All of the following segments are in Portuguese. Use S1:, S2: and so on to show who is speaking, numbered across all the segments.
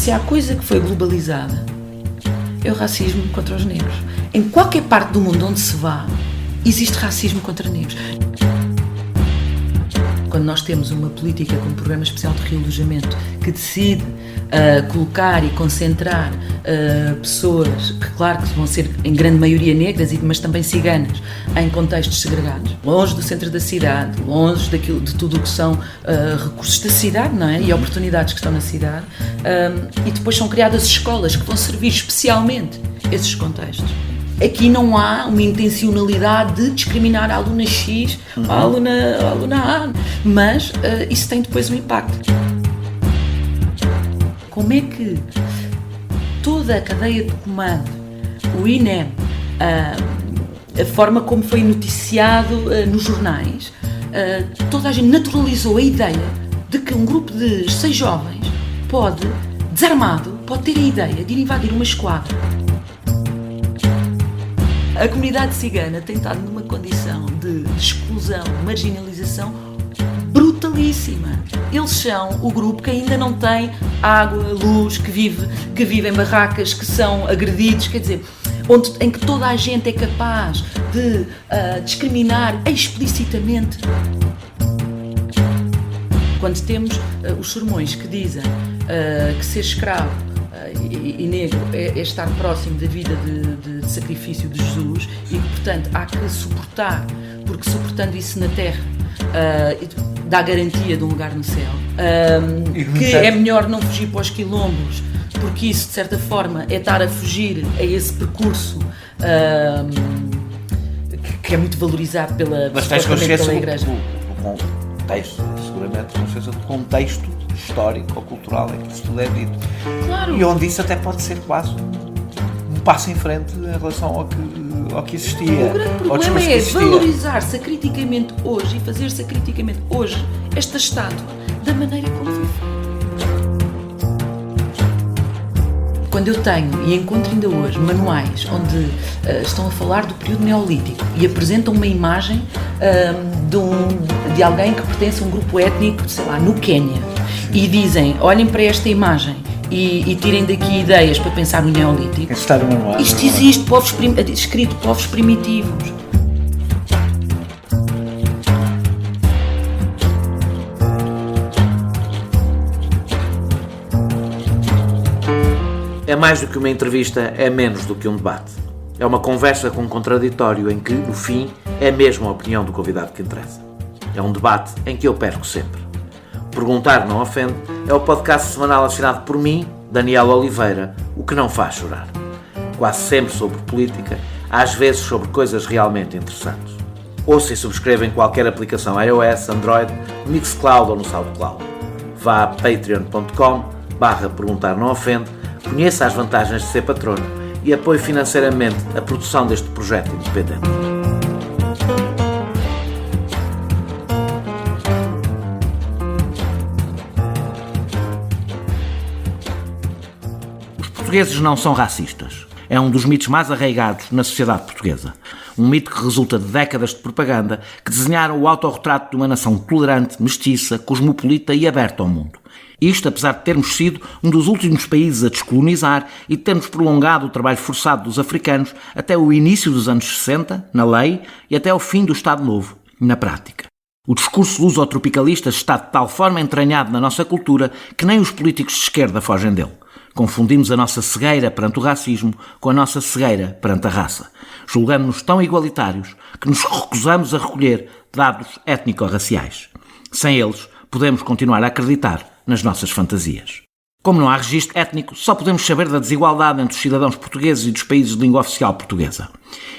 S1: se há coisa que foi globalizada, é o racismo contra os negros. Em qualquer parte do mundo onde se vá, existe racismo contra negros. Quando nós temos uma política como Programa Especial de Realojamento que decide colocar e concentrar pessoas que, claro, que vão ser em grande maioria negras, mas também ciganas, em contextos segregados, longe do centro da cidade, longe de tudo o que são recursos da cidade, não é? E oportunidades que estão na cidade, e depois são criadas escolas que vão servir especialmente esses contextos. Aqui não há uma intencionalidade de discriminar a aluna X ou a aluna A, mas isso tem depois um impacto. Como é que toda a cadeia de comando, o INEM, a forma como foi noticiado nos jornais, toda a gente naturalizou a ideia de que um grupo de 6 jovens pode, desarmado, pode ter a ideia de ir invadir uma esquadra. A comunidade cigana tem estado numa condição de exclusão, de marginalização brutalíssima. Eles são o grupo que ainda não tem água, luz, que vive em barracas, que são agredidos, quer dizer, em que toda a gente é capaz de discriminar explicitamente. Quando temos os sermões que dizem que ser escravo e negro é estar próximo da vida de sacrifício de Jesus e que, portanto, há que suportar, porque suportando isso na terra dá garantia de um lugar no céu, que é melhor não fugir para os quilombos, porque isso, de certa forma, é estar a fugir a esse percurso que é muito valorizado pela Igreja.
S2: O contexto, seguramente, não sei se o contexto histórico ou cultural é que isto tudo é dito.
S1: Claro.
S2: E onde isso até pode ser quase um passo em frente em relação ao que existia.
S1: O grande problema é valorizar-se acriticamente hoje e fazer-se acriticamente hoje esta estátua da maneira como foi feita. Quando eu tenho, e encontro ainda hoje, manuais onde estão a falar do período neolítico e apresentam uma imagem de alguém que pertence a um grupo étnico, sei lá, no Quénia, e dizem, olhem para esta imagem e tirem daqui ideias para pensar no neolítico. Isto existe, escrito povos primitivos.
S3: É mais do que uma entrevista, é menos do que um debate. É uma conversa com um contraditório em que, no fim, é mesmo a opinião do convidado que interessa. É um debate em que eu perco sempre. Perguntar Não Ofende é o podcast semanal assinado por mim, Daniel Oliveira, o que não faz chorar. Quase sempre sobre política, às vezes sobre coisas realmente interessantes. Ouça e subscreva em qualquer aplicação iOS, Android, Mixcloud ou no SoundCloud. Vá a patreon.com/perguntar não ofende, conheça as vantagens de ser patrono e apoie financeiramente a produção deste projeto independente. Os portugueses não são racistas. É um dos mitos mais arraigados na sociedade portuguesa. Um mito que resulta de décadas de propaganda que desenharam o autorretrato de uma nação tolerante, mestiça, cosmopolita e aberta ao mundo. Isto apesar de termos sido um dos últimos países a descolonizar e de termos prolongado o trabalho forçado dos africanos até o início dos anos 60, na lei, e até ao fim do Estado Novo, na prática. O discurso lusotropicalista está de tal forma entranhado na nossa cultura que nem os políticos de esquerda fogem dele. Confundimos a nossa cegueira perante o racismo com a nossa cegueira perante a raça, julgando-nos tão igualitários que nos recusamos a recolher dados étnico-raciais. Sem eles, podemos continuar a acreditar nas nossas fantasias. Como não há registro étnico, só podemos saber da desigualdade entre os cidadãos portugueses e dos países de língua oficial portuguesa.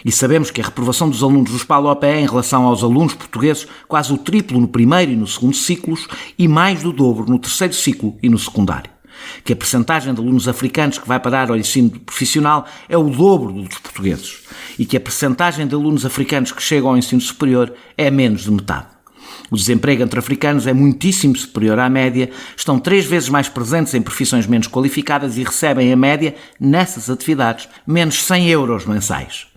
S3: E sabemos que a reprovação dos alunos dos PALOP é, em relação aos alunos portugueses, quase o triplo no primeiro e no segundo ciclos e mais do dobro no terceiro ciclo e no secundário. Que a percentagem de alunos africanos que vai parar ao ensino profissional é o dobro dos portugueses e que a percentagem de alunos africanos que chegam ao ensino superior é menos de metade. O desemprego entre africanos é muitíssimo superior à média, estão 3 vezes mais presentes em profissões menos qualificadas e recebem, a média, nessas atividades, menos 100 euros mensais.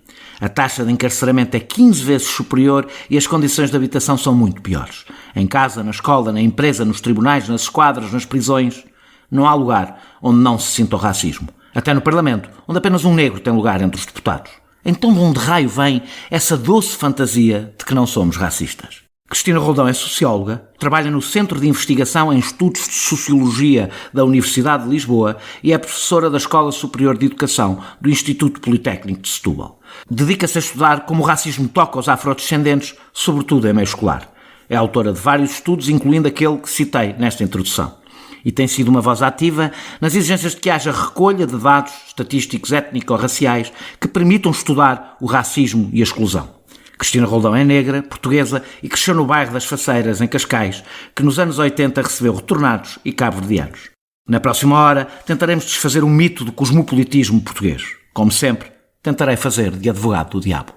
S3: A taxa de encarceramento é 15 vezes superior e as condições de habitação são muito piores. Em casa, na escola, na empresa, nos tribunais, nas esquadras, nas prisões. Não há lugar onde não se sinta o racismo. Até no Parlamento, onde apenas um negro tem lugar entre os deputados. Então de onde raio vem essa doce fantasia de que não somos racistas? Cristina Roldão é socióloga, trabalha no Centro de Investigação em Estudos de Sociologia da Universidade de Lisboa e é professora da Escola Superior de Educação do Instituto Politécnico de Setúbal. Dedica-se a estudar como o racismo toca os afrodescendentes, sobretudo em meio escolar. É autora de vários estudos, incluindo aquele que citei nesta introdução. E tem sido uma voz ativa nas exigências de que haja recolha de dados estatísticos étnico-raciais que permitam estudar o racismo e a exclusão. Cristina Roldão é negra, portuguesa e cresceu no bairro das Faceiras, em Cascais, que nos anos 80 recebeu retornados e cabo-verdianos. Na próxima hora tentaremos desfazer o mito do cosmopolitismo português. Como sempre, tentarei fazer de advogado do diabo.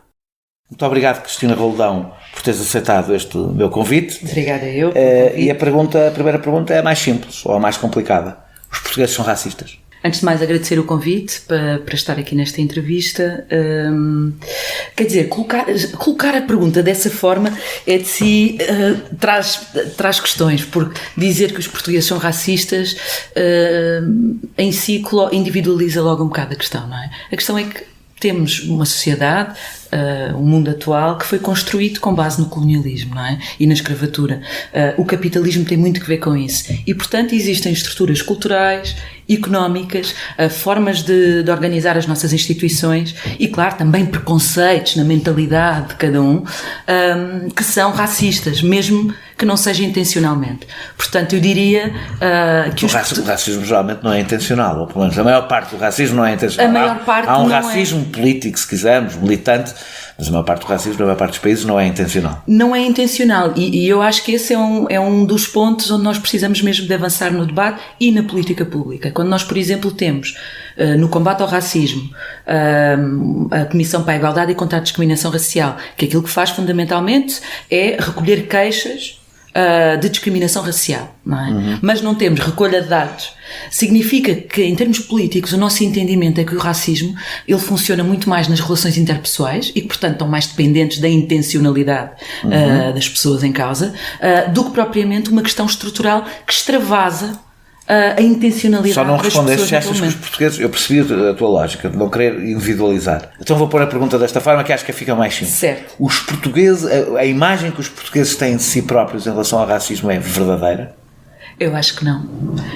S2: Muito obrigado, Cristina Roldão, por teres aceitado este meu convite.
S1: Obrigada eu.
S2: E a primeira pergunta é a mais simples ou a mais complicada. Os portugueses são racistas?
S1: Antes de mais, agradecer o convite para estar aqui nesta entrevista. Quer dizer, colocar a pergunta dessa forma é de si, traz questões, porque dizer que os portugueses são racistas em si individualiza logo um bocado a questão, não é? A questão é que temos uma sociedade, um mundo atual que foi construído com base no colonialismo, não é? E na escravatura. O capitalismo tem muito que ver com isso. E, portanto, existem estruturas culturais, económicas, formas de organizar as nossas instituições e, claro, também preconceitos na mentalidade de cada um que são racistas, mesmo que não seja intencionalmente. Portanto, eu diria que
S2: o racismo geralmente não é intencional, ou pelo menos a maior parte do racismo não é intencional.
S1: A maior parte
S2: há um
S1: não
S2: racismo político, se quisermos, militante, mas a maior parte do racismo, na maior parte dos países, não é intencional.
S1: Não é intencional, e eu acho que esse é um dos pontos onde nós precisamos mesmo de avançar no debate e na política pública. Quando nós, por exemplo, temos no combate ao racismo a Comissão para a Igualdade e contra a Discriminação Racial, que aquilo que faz fundamentalmente é recolher queixas de discriminação racial, não é?
S2: Uhum.
S1: Mas não temos recolha de dados. Significa que, em termos políticos, o nosso entendimento é que o racismo ele funciona muito mais nas relações interpessoais e que, portanto, estão mais dependentes da intencionalidade das pessoas em causa do que propriamente uma questão estrutural que extravasa a intencionalidade.
S2: Só não
S1: das
S2: respondeste
S1: pessoas
S2: se achas que os portugueses... Eu percebi a tua lógica de não querer individualizar. Então vou pôr a pergunta desta forma, que acho que fica mais simples.
S1: Certo.
S2: Os portugueses, a imagem que os portugueses têm de si próprios em relação ao racismo é verdadeira?
S1: Eu acho que não.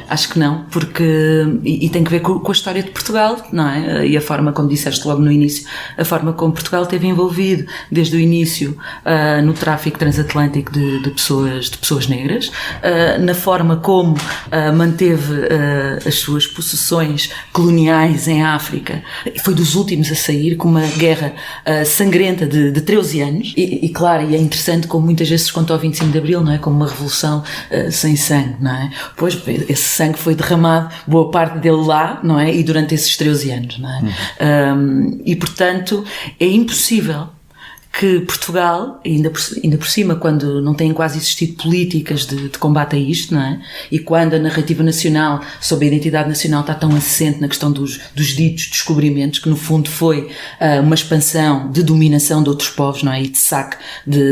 S1: Acho que não, porque... E tem que ver com a história de Portugal, não é? E a forma, como disseste logo no início, a forma como Portugal esteve envolvido desde o início no tráfico transatlântico de pessoas negras, na forma como manteve as suas possessões coloniais em África. Foi dos últimos a sair, com uma guerra sangrenta de 13 anos. E claro, e é interessante como muitas vezes se conta ao 25 de Abril, não é? Como uma revolução sem sangue, não é? Pois, esse sangue foi derramado, boa parte dele lá, não é? E durante esses 13 anos, não é? E, portanto, é impossível que Portugal, ainda por cima, quando não têm quase existido políticas de combate a isto, não é? E quando a narrativa nacional sobre a identidade nacional está tão assente na questão dos ditos descobrimentos, que no fundo foi uma expansão de dominação de outros povos, não é? E de saque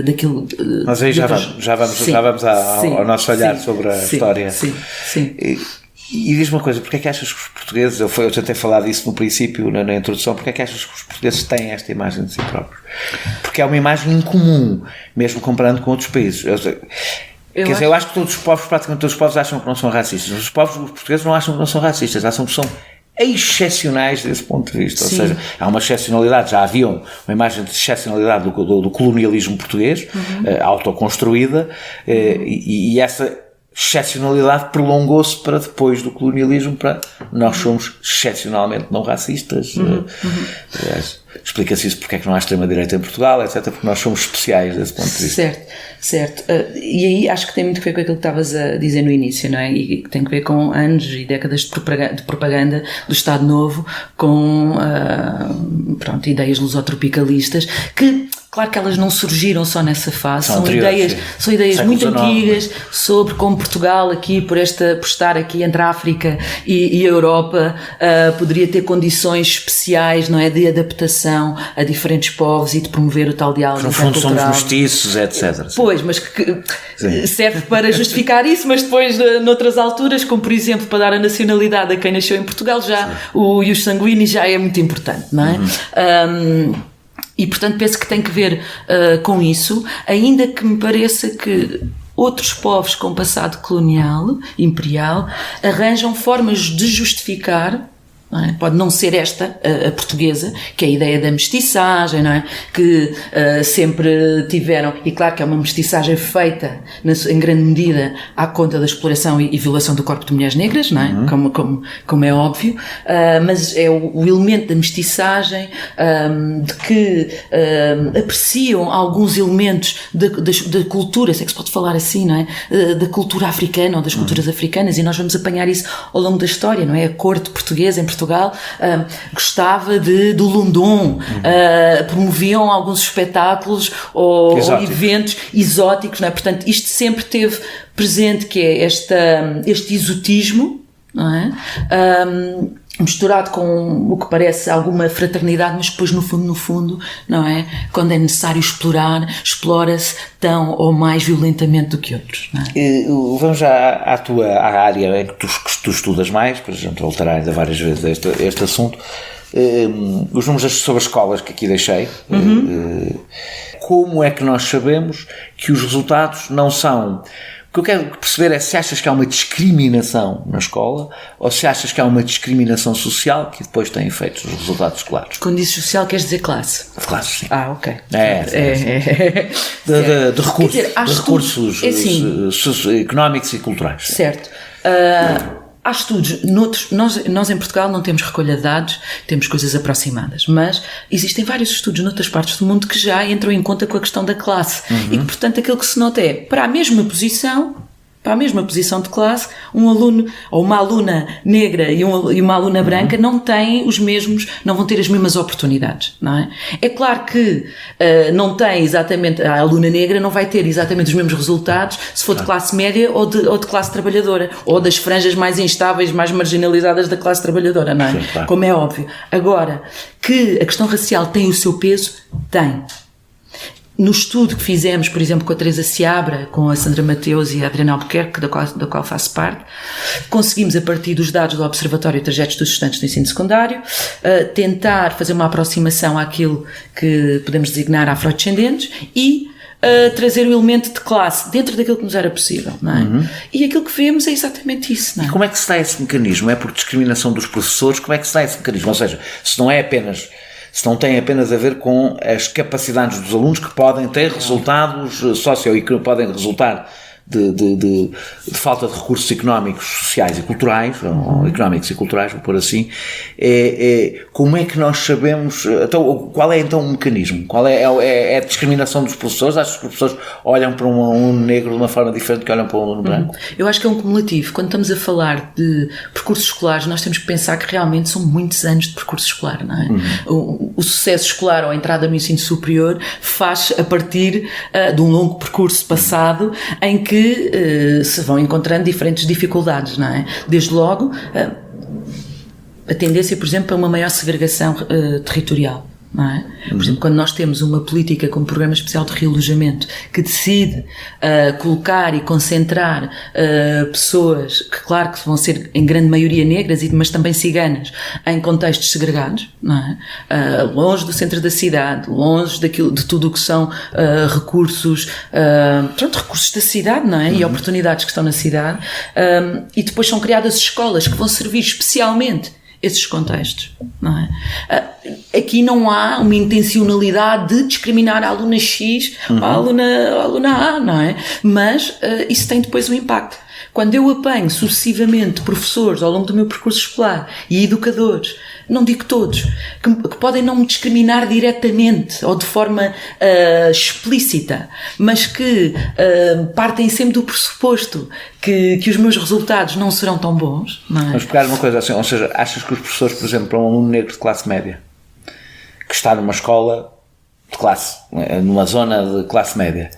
S1: daquilo...
S2: Mas aí já vamos ao nosso olhar sobre a história.
S1: Sim.
S2: E diz-me uma coisa, porque é que achas que os portugueses, eu tentei falar disso no princípio, na introdução, porque é que achas que os portugueses têm esta imagem de si próprios? Porque é uma imagem incomum, mesmo comparando com outros países. Eu acho que todos os povos, praticamente todos os povos, acham que não são racistas. Os portugueses não acham que não são racistas, acham que são excepcionais desse ponto de vista.
S1: Sim.
S2: Ou seja, há uma excepcionalidade, já havia uma imagem de excepcionalidade do colonialismo português, autoconstruída, e essa excepcionalidade prolongou-se para depois do colonialismo, para nós somos excepcionalmente não racistas. Explica-se isso porque é que não há extrema-direita em Portugal, etc., porque nós somos especiais desse ponto de vista.
S1: Certo. E aí acho que tem muito a ver com aquilo que estavas a dizer no início, não é? E tem a ver com anos e décadas de propaganda do Estado Novo, com ideias lusotropicalistas, que Claro que elas não surgiram só nessa fase,
S2: São anteriores,
S1: são ideias
S2: século
S1: muito
S2: XIX,
S1: antigas sobre como Portugal, aqui por estar aqui entre a África e a Europa, poderia ter condições especiais, não é, de adaptação a diferentes povos e de promover o tal diálogo
S2: No fundo somos
S1: intercultural.
S2: mestiços, etc.
S1: Pois, mas que serve para justificar isso, mas depois, noutras alturas, como por exemplo para dar a nacionalidade a quem nasceu em Portugal, já o ius sanguinis já é muito importante, não é? E portanto penso que tem que ver com isso, ainda que me pareça que outros povos com passado colonial, imperial, arranjam formas de justificar, não é? Pode não ser esta, a portuguesa, que é a ideia da mestiçagem, não é? Que sempre tiveram, e claro que é uma mestiçagem feita em grande medida à conta da exploração e violação do corpo de mulheres negras, não é? Como é óbvio, mas é o elemento da mestiçagem, de que apreciam alguns elementos da cultura, se é que se pode falar assim, não é? Da cultura africana ou das culturas africanas, e nós vamos apanhar isso ao longo da história, não é? A corte portuguesa em Portugal gostava do Lundum, promoviam alguns espetáculos ou eventos exóticos, não é? Portanto, isto sempre teve presente, que é este exotismo, não é? Misturado com o que parece alguma fraternidade, mas depois no fundo, não é? Quando é necessário explorar, explora-se tão ou mais violentamente do que outros, não é?
S2: Vamos já à área em que tu estudas mais, para a gente voltar ainda várias vezes a este assunto. Os números sobre as escolas que aqui deixei. Como é que nós sabemos que os resultados não são... O que eu quero perceber é se achas que há uma discriminação na escola ou se achas que há uma discriminação social que depois tem efeitos nos resultados escolares.
S1: Quando dizes social, queres dizer classe?
S2: Classe, sim.
S1: Ok.
S2: De recursos,
S1: dizer,
S2: de recursos económicos e culturais.
S1: Certo. Há estudos, nós em Portugal não temos recolha de dados, temos coisas aproximadas, mas existem vários estudos noutras partes do mundo que já entram em conta com a questão da classe e que, portanto, aquilo que se nota é, para a mesma posição de classe, um aluno ou uma aluna negra e uma aluna branca não vão ter as mesmas oportunidades, não é? É claro que não tem exatamente, a aluna negra não vai ter exatamente os mesmos resultados se for de classe média ou de classe trabalhadora, ou das franjas mais instáveis, mais marginalizadas da classe trabalhadora, não é?
S2: Sim, claro.
S1: Como é óbvio. Agora, que a questão racial tem o seu peso, tem. No estudo que fizemos, por exemplo, com a Teresa Seabra, com a Sandra Mateus e a Adriana Albuquerque, da qual faço parte, conseguimos, a partir dos dados do Observatório de Trajetos dos Estudantes do Ensino Secundário, tentar fazer uma aproximação àquilo que podemos designar afrodescendentes e trazer o elemento de classe dentro daquilo que nos era possível, não é? E aquilo que vemos é exatamente isso, não é?
S2: E como é que se dá esse mecanismo? É por discriminação dos professores? Como é que se dá esse mecanismo? Ou seja, se não tem apenas a ver com as capacidades dos alunos que podem ter resultados socioeconómicos, podem resultar de falta de recursos económicos, sociais e culturais, ou económicos e culturais, vou pôr assim, como é que nós sabemos, então, qual é então o mecanismo? Qual é a discriminação dos professores? Achas que os professores olham para um aluno negro de uma forma diferente que olham para um aluno branco?
S1: Eu acho que é um cumulativo. Quando estamos a falar de percursos escolares, nós temos que pensar que realmente são muitos anos de percurso escolar, não é? O sucesso escolar ou a entrada no ensino superior faz a partir de um longo percurso passado em que se vão encontrando diferentes dificuldades, não é? Desde logo, a tendência, por exemplo, a uma maior segregação territorial. Não é? Por exemplo, quando nós temos uma política como Programa Especial de Realojamento que decide colocar e concentrar pessoas que, claro, que vão ser em grande maioria negras, mas também ciganas, em contextos segregados, não é? Longe do centro da cidade, longe de tudo o que são recursos da cidade, não é? E oportunidades que estão na cidade, e depois são criadas escolas que vão servir especialmente esses contextos, não é? Aqui não há uma intencionalidade de discriminar a aluna X ou a aluna A, não é? Mas isso tem depois um impacto. Quando eu apanho sucessivamente professores ao longo do meu percurso escolar e educadores, não digo todos, que podem não me discriminar diretamente ou de forma explícita, mas que partem sempre do pressuposto que os meus resultados não serão tão bons, não é?
S2: Vamos pegar uma coisa assim, ou seja, achas que os professores, por exemplo, para um aluno negro de classe média, que está numa escola de classe, numa zona de classe média,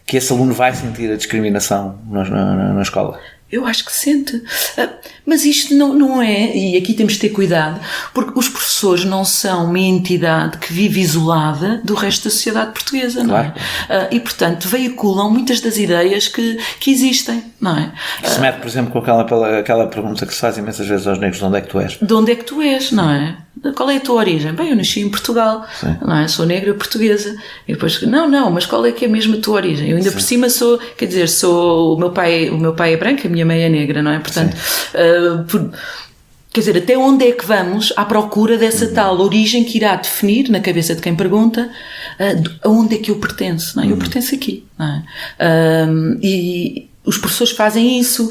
S2: que esse aluno vai sentir a discriminação na escola?
S1: Eu acho que sente. Mas isto não é, e aqui temos de ter cuidado, porque os professores não são uma entidade que vive isolada do resto da sociedade portuguesa, não é? E, portanto, veiculam muitas das ideias que existem, não é?
S2: Se mete, por exemplo, com aquela pergunta que se faz imensas vezes aos negros: de onde é que tu és?
S1: De onde é que tu és, não é? Qual é a tua origem? Bem, eu nasci em Portugal, não é? Sou negra portuguesa. E depois, não, mas qual é que é mesmo a tua origem? Eu ainda por cima sou, o meu pai é branco, a minha mãe é negra, não é? Portanto, quer dizer, até onde é que vamos à procura dessa tal origem que irá definir, na cabeça de quem pergunta, aonde é que eu pertenço, não é? Eu pertenço aqui, não é? E os professores fazem isso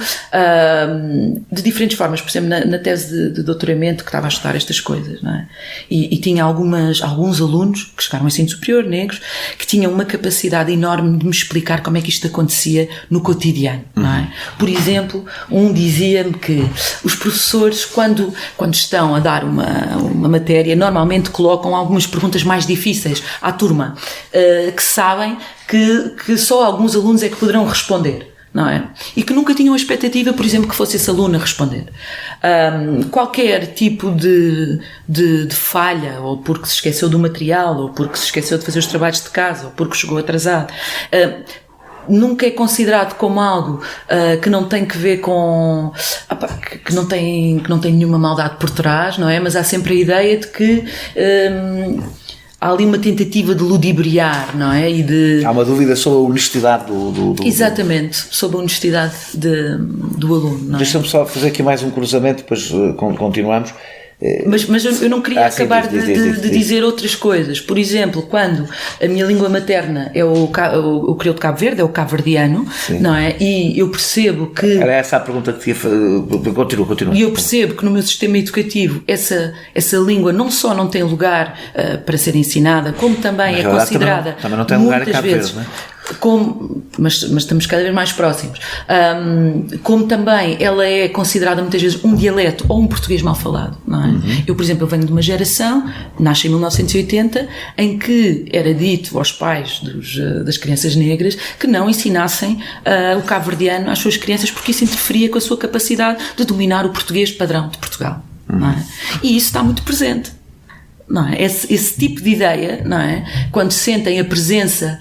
S1: de diferentes formas. Por exemplo, na tese de doutoramento, que estava a estudar estas coisas, não é? E tinha alguns alunos que chegaram ao ensino superior, negros, que tinham uma capacidade enorme de me explicar como é que isto acontecia no cotidiano, não é? Por exemplo, um dizia-me que os professores, quando estão a dar uma matéria, normalmente colocam algumas perguntas mais difíceis à turma, que sabem que só alguns alunos é que poderão responder, não é? E que nunca tinham a expectativa, por exemplo, que fosse esse aluno a responder. Qualquer tipo de falha, ou porque se esqueceu do material, ou porque se esqueceu de fazer os trabalhos de casa, ou porque chegou atrasado, nunca é considerado como algo que não tem que ver com... que não tem nenhuma maldade por trás, não é? Mas há sempre a ideia de que... há ali uma tentativa de ludibriar, não é?
S2: Há uma dúvida sobre a honestidade
S1: Exatamente, sobre a honestidade do aluno, não é?
S2: Deixa-me só fazer aqui mais um cruzamento, depois continuamos.
S1: Mas eu não queria acabar de dizer outras coisas. Por exemplo, quando a minha língua materna é o crioulo de Cabo Verde, é o cabo-verdiano, não é? E eu percebo que...
S2: Era essa a pergunta que continua.
S1: E eu percebo que no meu sistema educativo essa língua não só não tem lugar para ser ensinada, como também é considerada...
S2: Também não tem lugar em Cabo Verde, não é?
S1: Mas estamos cada vez mais próximos. Como também ela é considerada muitas vezes um dialeto ou um português mal falado, não é? Eu, por exemplo, venho de uma geração, nasci em 1980, em que era dito aos pais das crianças negras que não ensinassem o cabo-verdiano às suas crianças, porque isso interferia com a sua capacidade de dominar o português padrão de Portugal, não é? E isso está muito presente. Não é? Esse tipo de ideia, não é? Quando sentem a presença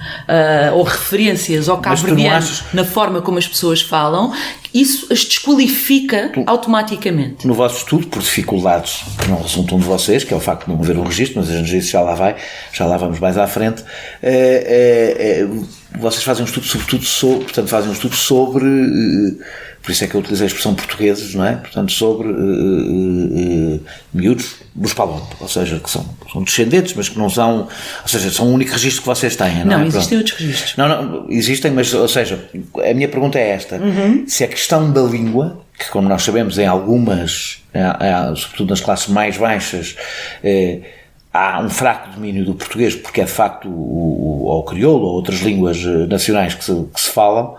S1: ou referências ao cabo-verdiano na forma como as pessoas falam, isso as desqualifica automaticamente.
S2: No vosso estudo, por dificuldades que não resultam de vocês, que é o facto de não haver um registro, mas a gente já lá vamos mais à frente, vocês fazem um estudo sobre, por isso é que eu utilizei a expressão portugueses, não é? Portanto, sobre miúdos dos Palombo, ou seja, que são descendentes, mas que não são, ou seja, são o único registro que vocês têm, não é?
S1: Não, existem outros registros.
S2: Não, existem, mas, ou seja, a minha pergunta é esta: se a questão da língua, que como nós sabemos em algumas, sobretudo nas classes mais baixas, há um fraco domínio do português, porque é de facto o crioulo ou outras línguas nacionais que se falam,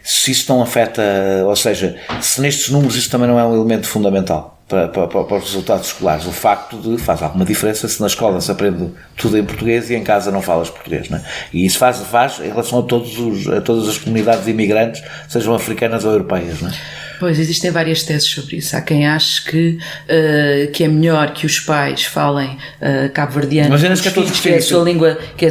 S2: se isso não afeta, ou seja, se nestes números isso também não é um elemento fundamental para os resultados escolares, o facto de faz alguma diferença se na escola se aprende tudo em português e em casa não falas português, não é? E isso faz em relação a todas as comunidades de imigrantes, sejam africanas ou europeias, não é?
S1: Pois, existem várias teses sobre isso. Há quem ache que é melhor que os pais falem cabo-verdiano, que é a sua língua, que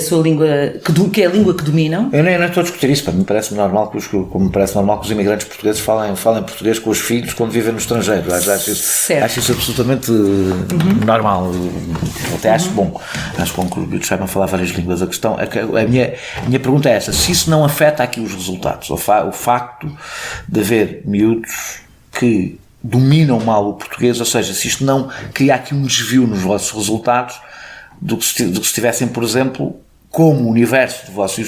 S1: é a língua que dominam.
S2: Eu não estou a discutir isso, me parece normal que os imigrantes portugueses falem português com os filhos quando vivem no estrangeiro. Acho isso absolutamente normal. Até acho bom que os miúdos saibam falar várias línguas. A questão, a minha pergunta é essa: se isso não afeta aqui os resultados, o facto de haver miúdos que dominam mal o português, ou seja, se isto não cria aqui um desvio nos vossos resultados do que se tivessem, por exemplo, como universo do vosso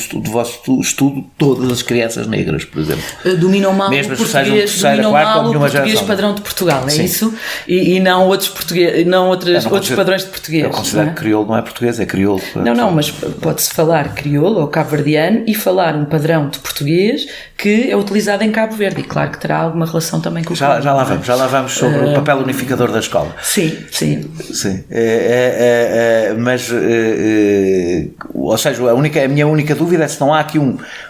S2: estudo todas as crianças negras, por exemplo.
S1: Dominam mal
S2: mesmo
S1: o português, padrão de Portugal, é isso? E não outros padrões de português.
S2: Eu considero que crioulo não é português, é crioulo.
S1: Não, mas pode-se falar crioulo ou cabo-verdiano e falar um padrão de português que é utilizado em Cabo Verde, e claro que terá alguma relação também com o
S2: já lá vamos sobre o papel unificador da escola.
S1: Sim.
S2: Mas ou seja, a minha única dúvida é se não há aqui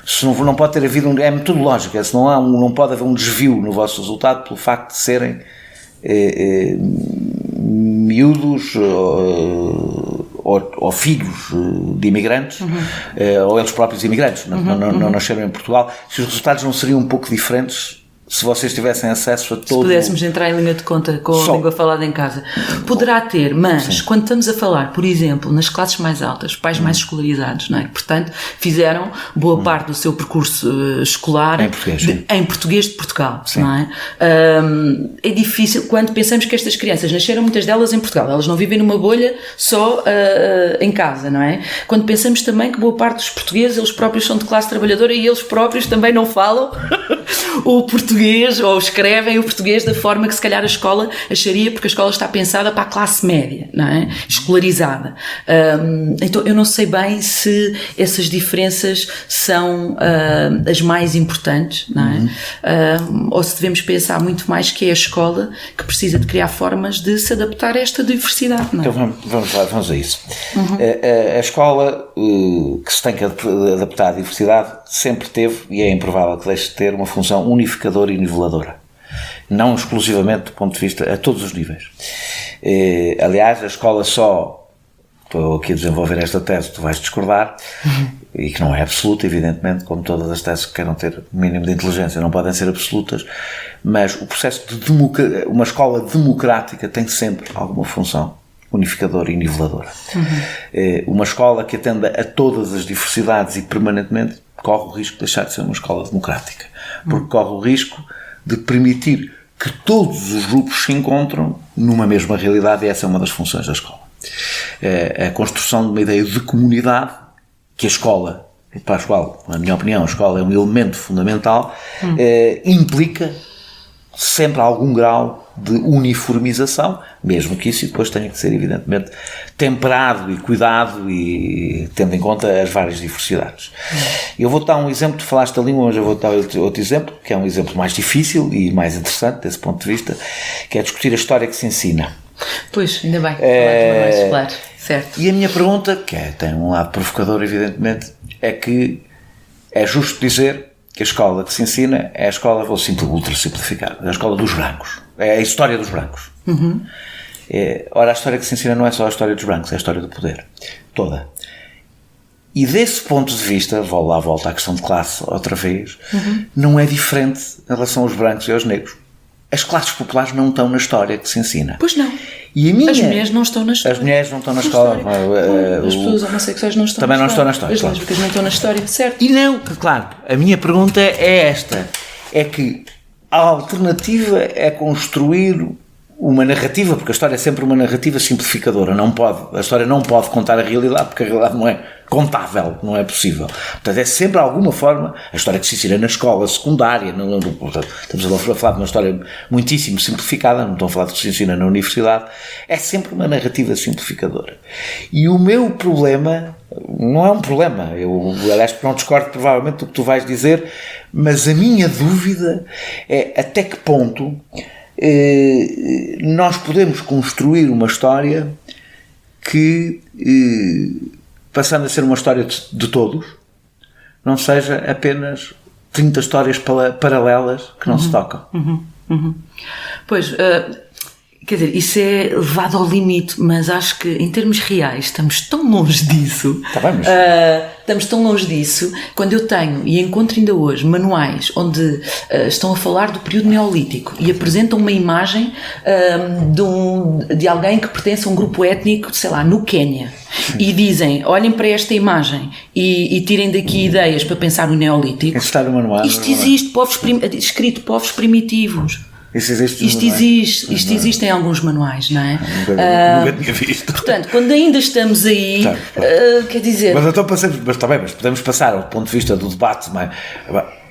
S2: se não pode ter havido é metodológico, é se não pode haver um desvio no vosso resultado pelo facto de serem miúdos ou filhos de imigrantes, ou eles próprios imigrantes, não nasceram em Portugal, se os resultados não seriam um pouco diferentes se vocês tivessem acesso a todo...
S1: Se pudéssemos entrar em linha de conta com a língua falada em casa. Poderá ter, mas quando estamos a falar, por exemplo, nas classes mais altas, pais mais escolarizados, não é? Portanto, fizeram boa parte do seu percurso escolar em português de Portugal, não é? É difícil, quando pensamos que estas crianças nasceram, muitas delas em Portugal, elas não vivem numa bolha só em casa, não é? Quando pensamos também que boa parte dos portugueses, eles próprios são de classe trabalhadora e eles próprios também não falam o português, ou escrevem o português da forma que se calhar a escola acharia, porque a escola está pensada para a classe média, não é? Escolarizada. Então eu não sei bem se essas diferenças são as mais importantes, não é? Ou se devemos pensar muito mais que é a escola que precisa de criar formas de se adaptar a esta diversidade, não é?
S2: Então vamos a isso. A escola que se tem que adaptar à diversidade sempre teve, e é improvável que deixe de ter, uma função unificadora e niveladora. Não exclusivamente do ponto de vista a todos os níveis. Aliás, a escola estou aqui a desenvolver esta tese, tu vais discordar, e que não é absoluta, evidentemente, como todas as teses que queiram ter um mínimo de inteligência não podem ser absolutas, mas o processo de uma escola democrática tem sempre alguma função unificadora e niveladora. Uma escola que atenda a todas as diversidades e permanentemente corre o risco de deixar de ser uma escola democrática, porque corre o risco de permitir que todos os grupos se encontram numa mesma realidade, e essa é uma das funções da escola. A construção de uma ideia de comunidade, que a escola, para a qual, na minha opinião, a escola é um elemento fundamental, implica sempre algum grau de uniformização, mesmo que isso depois tenha que ser, evidentemente, temperado e cuidado e tendo em conta as várias diversidades. Eu vou dar um exemplo, tu falaste da língua, mas eu vou dar outro exemplo, que é um exemplo mais difícil e mais interessante desse ponto de vista, que é discutir a história que se ensina.
S1: Pois, ainda bem, falar mais claro, certo.
S2: E a minha pergunta, que tem um lado provocador, evidentemente, é que é justo dizer que a escola que se ensina é a escola, vou ultra simplificar, é a escola dos brancos, é a história dos brancos. Ora, a história que se ensina não é só a história dos brancos, é a história do poder, toda. E desse ponto de vista, volta à questão de classe outra vez, não é diferente em relação aos brancos e aos negros. As classes populares não estão na história que se ensina.
S1: Pois não.
S2: E
S1: as mulheres não estão na história.
S2: As mulheres não estão na escola.
S1: As pessoas homossexuais não estão
S2: também
S1: na história.
S2: Também não estão na história.
S1: As lésbicas não estão na história, certo?
S2: E não, claro, a minha pergunta é esta. É que a alternativa é construir uma narrativa, porque a história é sempre uma narrativa simplificadora. A história não pode contar a realidade, porque a realidade não é contável, não é possível. Portanto, é sempre alguma forma, a história que se ensina na escola secundária, estamos a falar de uma história muitíssimo simplificada, não estamos a falar de que se ensina na universidade, é sempre uma narrativa simplificadora. E o meu problema, não é um problema, eu aliás não discordo provavelmente do que tu vais dizer, mas a minha dúvida é até que ponto nós podemos construir uma história que, passando a ser uma história de todos, não seja apenas 30 histórias paralelas que não se tocam.
S1: Pois, quer dizer, isso é levado ao limite, mas acho que em termos reais estamos tão longe disso. Estamos tão longe disso, quando eu tenho e encontro ainda hoje manuais onde estão a falar do período neolítico e apresentam uma imagem de alguém que pertence a um grupo étnico, sei lá, no Quénia, e dizem, olhem para esta imagem e tirem daqui ideias para pensar no neolítico.
S2: Está no manual.
S1: Isto existe, escrito povos primitivos.
S2: Isso existe?
S1: Isto existe em alguns manuais, não é?
S2: Nunca tinha visto.
S1: Portanto, quando ainda estamos aí, quer dizer...
S2: Mas então mas também, mas podemos passar ao ponto de vista do debate, mas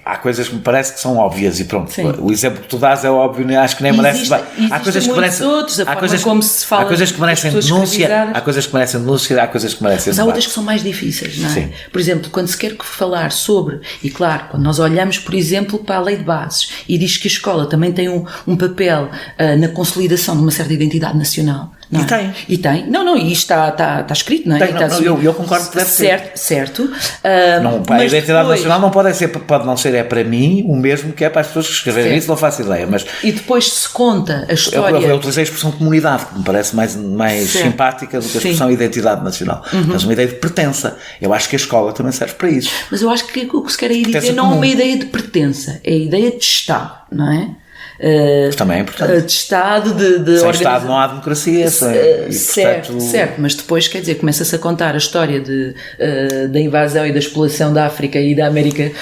S2: há coisas que me parece que são óbvias e pronto. Sim. O exemplo que tu dás é óbvio, acho que nem merece. Há coisas que merecem. Há coisas como se fala. Há coisas que merecem denúncia, há coisas que merecem denúncia, há coisas que merecem.
S1: Mas há outras que são mais difíceis, não é? Sim. Por exemplo, quando se quer falar sobre, e claro, quando nós olhamos, por exemplo, para a lei de bases e diz que a escola também tem um papel na consolidação de uma certa identidade nacional. Não é? E tem. E isto está escrito, não é?
S2: Eu concordo que deve ser.
S1: Certo.
S2: A identidade nacional não pode não ser para mim o mesmo que é para as pessoas que escreverem isso, não faço ideia. Mas
S1: e depois se conta a história...
S2: Eu utilizei a expressão comunidade, que me parece mais simpática do que a expressão identidade nacional. Mas uma ideia de pertença. Eu acho que a escola também serve para isso.
S1: Mas eu acho que o que se quer aí dizer não é uma ideia de pertença, é a ideia de Estado, não é?
S2: Também é importante.
S1: De Estado,
S2: sem Estado não há democracia.
S1: Certo, mas depois, quer dizer, começa-se a contar a história da invasão e da exploração da África e da América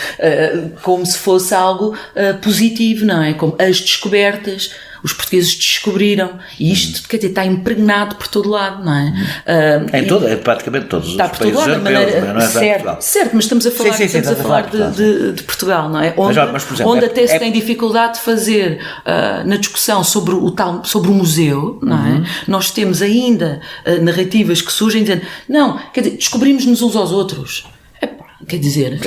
S1: como se fosse algo positivo, não é? Como as descobertas, os portugueses descobriram, e isto, quer dizer, está impregnado por todo lado, não é?
S2: Praticamente todos os
S1: países
S2: europeus, não é Portugal.
S1: Certo, mas estamos a falar, de Portugal, não é? Onde, por exemplo, até se tem dificuldade de fazer na discussão sobre o museu, não é? Nós temos ainda narrativas que surgem dizendo, não, quer dizer, descobrimos-nos uns aos outros. Quer dizer,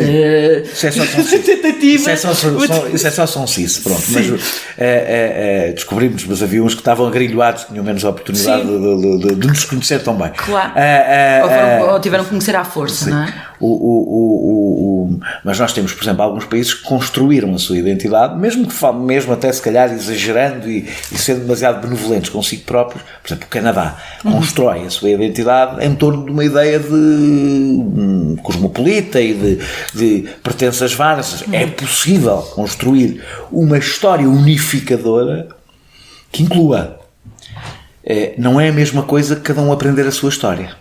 S2: isso é só sonsice, pronto. Mas descobrimos, mas havia uns que estavam agrilhoados, tinham menos oportunidade de nos conhecer tão bem.
S1: Claro. Ou tiveram que conhecer à força, sim. Não é?
S2: Mas nós temos, por exemplo, alguns países que construíram a sua identidade, mesmo até se calhar exagerando e sendo demasiado benevolentes consigo próprios. Por exemplo, o Canadá constrói a sua identidade em torno de uma ideia de cosmopolita e de pertenças várias. É possível construir uma história unificadora que inclua. Não é a mesma coisa que cada um aprender a sua história.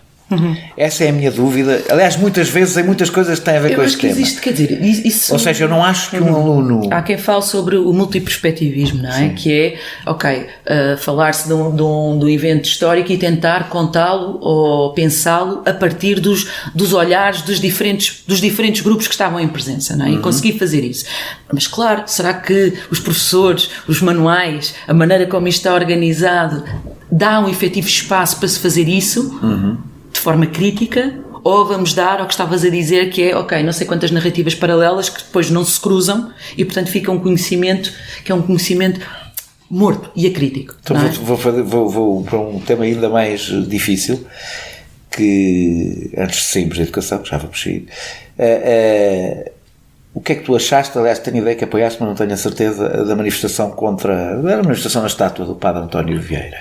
S2: Essa é a minha dúvida. Aliás, muitas vezes em muitas coisas tem a ver com este tema.
S1: Existe, quer dizer, isso...
S2: Ou seja, eu não acho que um aluno...
S1: Há quem fale sobre o multiperspectivismo, não é? Sim. Que é, falar-se de um evento histórico e tentar contá-lo ou pensá-lo a partir dos olhares dos diferentes grupos que estavam em presença, não é? E conseguir fazer isso. Mas claro, será que os professores, os manuais, a maneira como isto está organizado, dá um efetivo espaço para se fazer isso? De forma crítica, ou vamos dar ao que estavas a dizer, que é, não sei quantas narrativas paralelas que depois não se cruzam e, portanto, fica um conhecimento que é um conhecimento morto e acrítico.
S2: Então vou para um tema ainda mais difícil, que antes de sairmos da educação, já vamos sair, o que é que tu achaste? Aliás, tenho ideia que apoiaste, mas não tenho a certeza, da manifestação a manifestação na estátua do Padre António Vieira.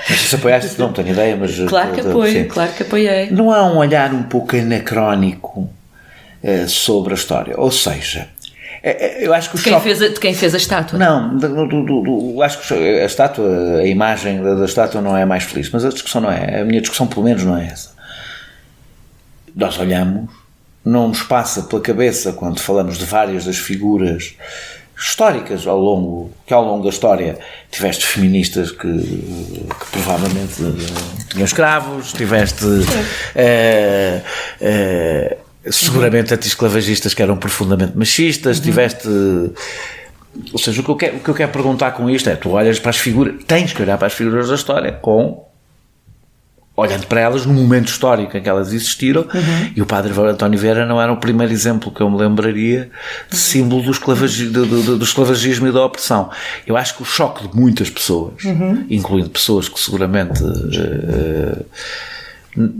S2: Não sei se apoiaste, não tenho ideia, mas...
S1: Claro que apoiei.
S2: Não há um olhar um pouco anacrónico sobre a história? Ou seja, eu acho que
S1: de quem fez a estátua?
S2: Não, acho que a estátua, a imagem da estátua não é a mais feliz, mas a discussão não é. A minha discussão, pelo menos, não é essa. Nós olhamos, não nos passa pela cabeça, quando falamos de várias das figuras históricas ao longo da história, tiveste feministas que provavelmente tinham escravos, tiveste seguramente anti-esclavagistas que eram profundamente machistas, tiveste... Ou seja, o que eu quero perguntar com isto é, tu olhas para as figuras, tens que olhar para as figuras da história olhando para elas no momento histórico em que elas existiram, e o Padre António Vieira não era o primeiro exemplo que eu me lembraria de símbolo do esclavagismo e da opressão. Eu acho que o choque de muitas pessoas, incluindo pessoas que seguramente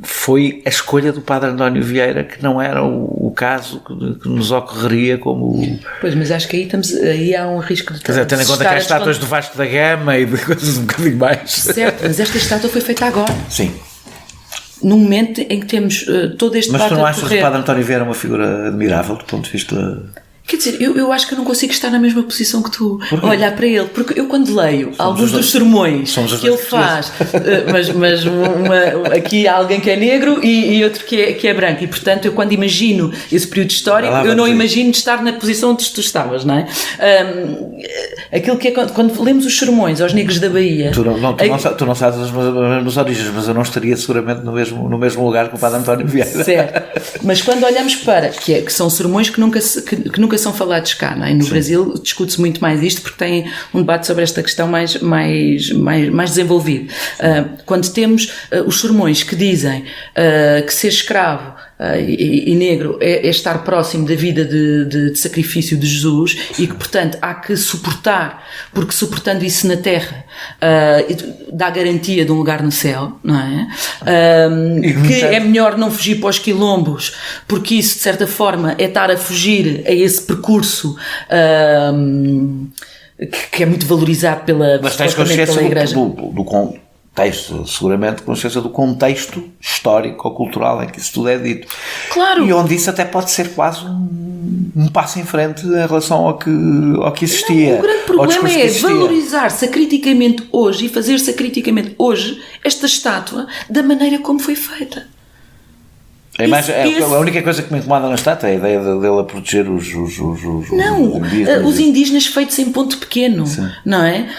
S2: foi a escolha do Padre António Vieira, que não era o caso que nos ocorreria como...
S1: Pois, mas acho que aí há um risco de...
S2: Quer dizer, tendo em conta que há estátuas do Vasco da Gama e de coisas um bocadinho mais...
S1: Certo, mas esta estátua foi feita agora.
S2: Sim.
S1: Num momento em que temos todo este debate a correr.
S2: Mas tu não achas que o Padre António Vieira é uma figura admirável do ponto de vista...
S1: Quer dizer, eu acho que eu não consigo estar na mesma posição que tu, a olhar para ele, porque eu quando leio alguns dos sermões que ele faz, mas aqui há alguém que é negro e outro que é branco, e portanto eu quando imagino esse período histórico, eu não imagino estar na posição onde tu estavas, não é? Aquilo que é quando lemos os sermões aos negros da Bahia...
S2: Tu não sabes as mesmas origens, mas eu não estaria seguramente no mesmo lugar que o Padre António Vieira.
S1: Certo, mas quando olhamos para, que são sermões que nunca são falados cá, não é? No Brasil discute-se muito mais isto porque tem um debate sobre esta questão mais desenvolvido. Quando temos os sermões que dizem que ser escravo e negro é estar próximo da vida de sacrifício de Jesus e que, portanto, há que suportar, porque suportando isso na terra dá garantia de um lugar no céu, não é? Que é melhor não fugir para os quilombos, porque isso, de certa forma, é estar a fugir a esse percurso que é muito valorizado pela Igreja.
S2: Do contexto, seguramente consciência do contexto histórico ou cultural em que isso tudo é dito.
S1: Claro.
S2: E onde isso até pode ser quase um passo em frente em relação ao que existia.
S1: Não, o grande problema é valorizar-se acriticamente hoje e fazer-se acriticamente hoje esta estátua da maneira como foi feita.
S2: A única coisa que me incomoda na estátua é a ideia dele a proteger os indígenas.
S1: Os indígenas feitos em ponto pequeno, sim, não é?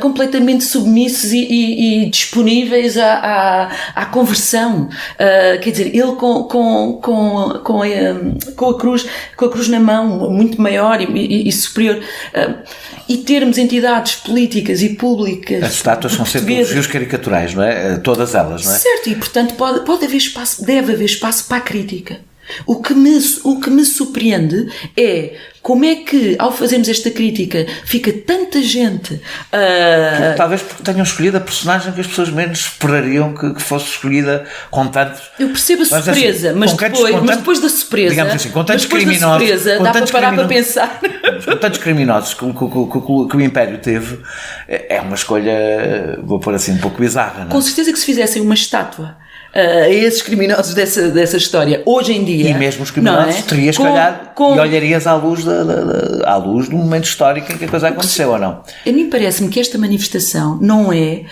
S1: Completamente submissos e disponíveis à conversão. Quer dizer, ele com a cruz na mão, muito maior e superior. E termos entidades políticas e públicas.
S2: As estátuas são sempre elogios caricaturais, não é? Todas elas, não é?
S1: Certo, e portanto pode haver espaço, deve haver espaço para a crítica. O que me surpreende é como é que, ao fazermos esta crítica, fica tanta gente...
S2: Talvez porque tenham escolhido a personagem que as pessoas menos esperariam que fosse escolhida com tantos...
S1: Eu percebo a surpresa, mas depois da surpresa... Digamos assim, com tantos criminosos... Dá para parar para pensar.
S2: Com tantos criminosos que o Império teve, é uma escolha, vou pôr assim, um pouco bizarra, não é?
S1: Com certeza que se fizessem uma estátua a esses criminosos dessa história hoje em dia,
S2: e mesmo os criminosos, terias que olhar e olharias à luz do momento histórico em que a coisa aconteceu, ou não?
S1: A mim parece-me que esta manifestação não é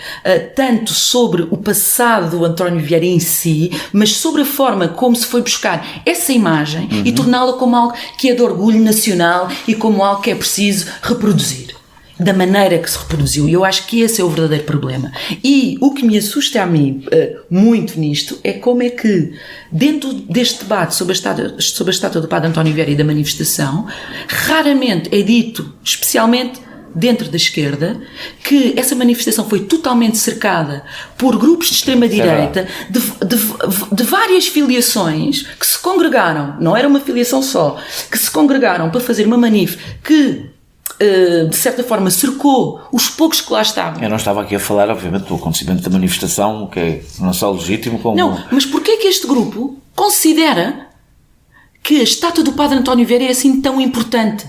S1: tanto sobre o passado do António Vieira em si, mas sobre a forma como se foi buscar essa imagem e torná-la como algo que é de orgulho nacional e como algo que é preciso reproduzir da maneira que se reproduziu, e eu acho que esse é o verdadeiro problema. E o que me assusta a mim muito nisto é como é que, dentro deste debate sobre a estátua do Padre António Vieira e da manifestação, raramente é dito, especialmente dentro da esquerda, que essa manifestação foi totalmente cercada por grupos de extrema-direita, de várias filiações que se congregaram, não era uma filiação só, que se congregaram para fazer uma manif que de certa forma cercou os poucos que lá estavam.
S2: Eu não estava aqui a falar, obviamente, do acontecimento da manifestação, que é não só legítimo como...
S1: Não, mas porquê é que este grupo considera que a estátua do Padre António Vieira é assim tão importante?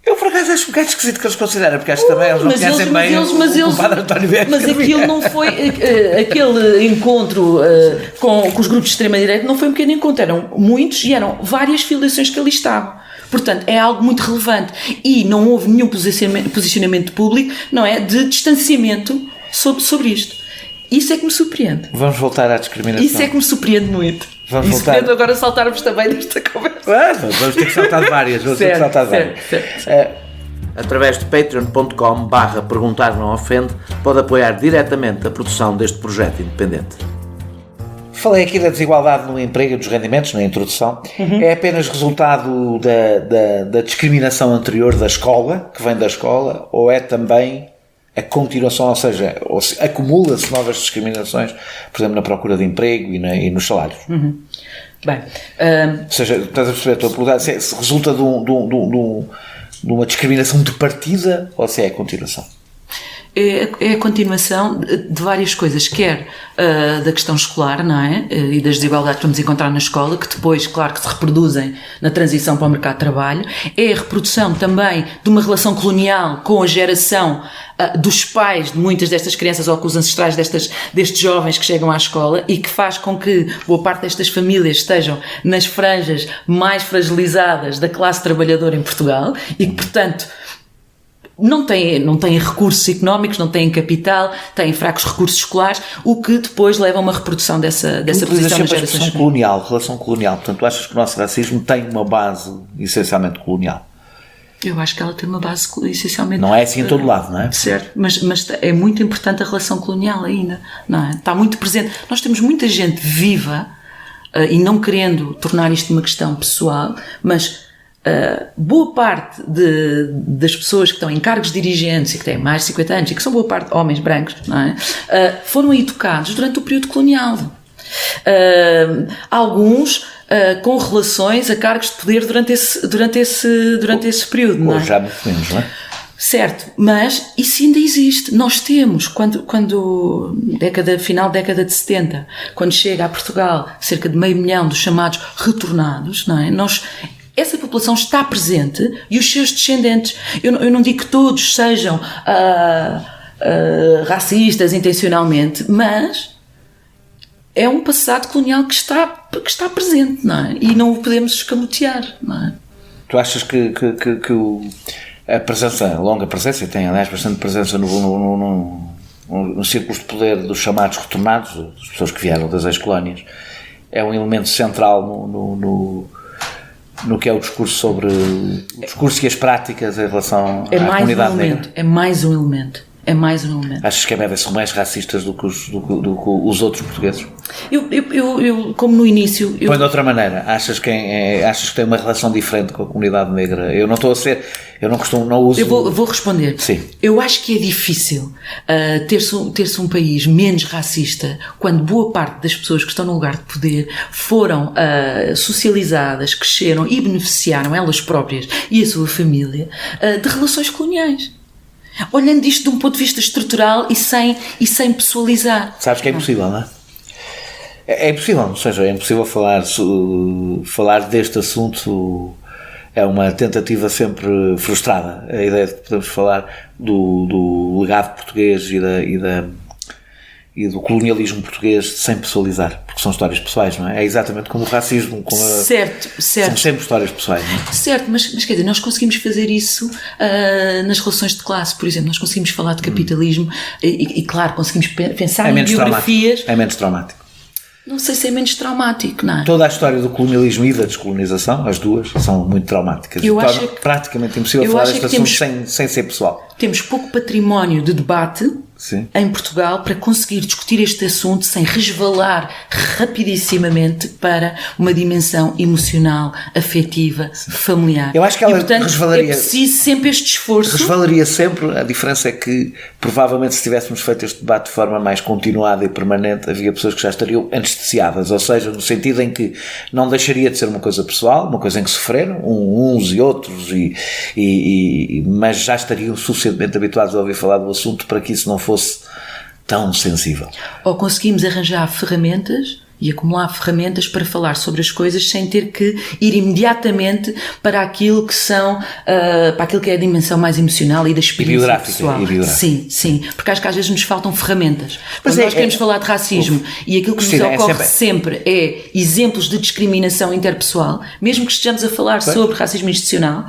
S2: Eu, por acaso, acho um bocado esquisito que eles consideram, porque acho que também eles não conhecem bem o Padre António Vieira.
S1: Mas aquilo não foi... aquele encontro com os grupos de extrema-direita não foi um pequeno encontro, eram muitos e eram várias filiações que ali estavam. Portanto, é algo muito relevante e não houve nenhum posicionamento público, não é, de distanciamento sobre isto. Isso é que me surpreende.
S2: Vamos voltar à discriminação.
S1: Isso é que me surpreende muito. Vamos voltar. Surpreende agora saltarmos também desta conversa.
S2: Vamos ter que saltar várias. Certo.
S3: Através de patreon.com/perguntar não ofende, pode apoiar diretamente a produção deste projeto independente.
S2: Falei aqui da desigualdade no emprego e dos rendimentos, na introdução. É apenas resultado da discriminação anterior da escola, que vem da escola, ou é também a continuação, ou seja, acumula-se novas discriminações, por exemplo, na procura de emprego e nos salários?
S1: Bem,
S2: ou seja, estás a perceber, estou a perguntar se resulta de uma discriminação de partida ou se é a continuação?
S1: é a continuação de várias coisas, quer da questão escolar, não é? E das desigualdades que vamos encontrar na escola, que depois, claro, que se reproduzem na transição para o mercado de trabalho, é a reprodução também de uma relação colonial com a geração dos pais de muitas destas crianças ou com os ancestrais destes jovens que chegam à escola, e que faz com que boa parte destas famílias estejam nas franjas mais fragilizadas da classe trabalhadora em Portugal e que, portanto, não têm recursos económicos, não têm capital, têm fracos recursos escolares, o que depois leva a uma reprodução dessa posição nas gerações.
S2: Relação colonial. Portanto, tu achas que o nosso racismo tem uma base essencialmente colonial?
S1: Eu acho que ela tem uma base essencialmente...
S2: Não é assim em todo lado, não é?
S1: Certo, mas é muito importante a relação colonial ainda, não é? Está muito presente. Nós temos muita gente viva, e não querendo tornar isto uma questão pessoal, mas boa parte das pessoas que estão em cargos dirigentes e que têm mais de 50 anos, e que são boa parte homens brancos, não é? Foram educados durante o período colonial. Alguns com relações a cargos de poder durante esse período, não é?
S2: Hoje já muito menos, não é?
S1: Certo, mas isso ainda existe. Nós temos, final da década de 70, quando chega a Portugal cerca de 500 mil dos chamados retornados, não é? Essa população está presente, e os seus descendentes, eu não digo que todos sejam racistas intencionalmente, mas é um passado colonial que está presente, não é? E não o podemos escamotear, não é?
S2: Tu achas que a presença, a longa presença, e tem aliás bastante presença nos círculos de poder dos chamados retornados, das pessoas que vieram das ex-colónias, é um elemento central no que é o discurso sobre o discurso e as práticas em relação à comunidade negra?
S1: É mais um elemento.
S2: Achas que a média são mais racistas do que os outros portugueses?
S1: Eu como no início...
S2: Põe de outra maneira, achas que tem uma relação diferente com a comunidade negra? Eu não uso...
S1: Eu vou responder.
S2: Sim.
S1: Eu acho que é difícil ter-se um país menos racista quando boa parte das pessoas que estão no lugar de poder foram socializadas, cresceram e beneficiaram elas próprias e a sua família de relações coloniais. Olhando isto de um ponto de vista estrutural e sem pessoalizar.
S2: Sabes que é impossível, não é? É impossível, ou seja, é impossível falar deste assunto. É uma tentativa sempre frustrada, a ideia de que podemos falar do legado português e do colonialismo português sem pessoalizar, porque são histórias pessoais, não é? É exatamente como o racismo,
S1: certo.
S2: São sempre histórias pessoais, não é?
S1: Certo, mas quer dizer, nós conseguimos fazer isso nas relações de classe, por exemplo, nós conseguimos falar de capitalismo e claro, conseguimos pensar em biografias.
S2: É menos traumático.
S1: Não sei se é menos traumático, não é?
S2: Toda a história do colonialismo e da descolonização, as duas, são muito traumáticas.
S1: Eu acho
S2: torna praticamente impossível falar deste assunto sem ser pessoal.
S1: Temos pouco património de debate em Portugal para conseguir discutir este assunto sem resvalar rapidissimamente para uma dimensão emocional, afetiva, familiar.
S2: Eu acho que ela
S1: portanto,
S2: resvalaria.
S1: É preciso sempre este esforço.
S2: Resvalaria sempre. A diferença é que, provavelmente, se tivéssemos feito este debate de forma mais continuada e permanente, havia pessoas que já estariam anestesiadas, ou seja, no sentido em que não deixaria de ser uma coisa pessoal, uma coisa em que sofreram uns e outros, mas já estariam suficientemente habituados a ouvir falar do assunto para que isso não fosse tão sensível.
S1: Ou conseguimos arranjar ferramentas e acumular ferramentas para falar sobre as coisas sem ter que ir imediatamente para aquilo que são para aquilo que é a dimensão mais emocional e da experiência pessoal. Sim, porque acho que às vezes nos faltam ferramentas. Quando nós queremos falar de racismo e aquilo que nos ocorre sempre é exemplos de discriminação interpessoal, mesmo que estejamos a falar sobre racismo institucional,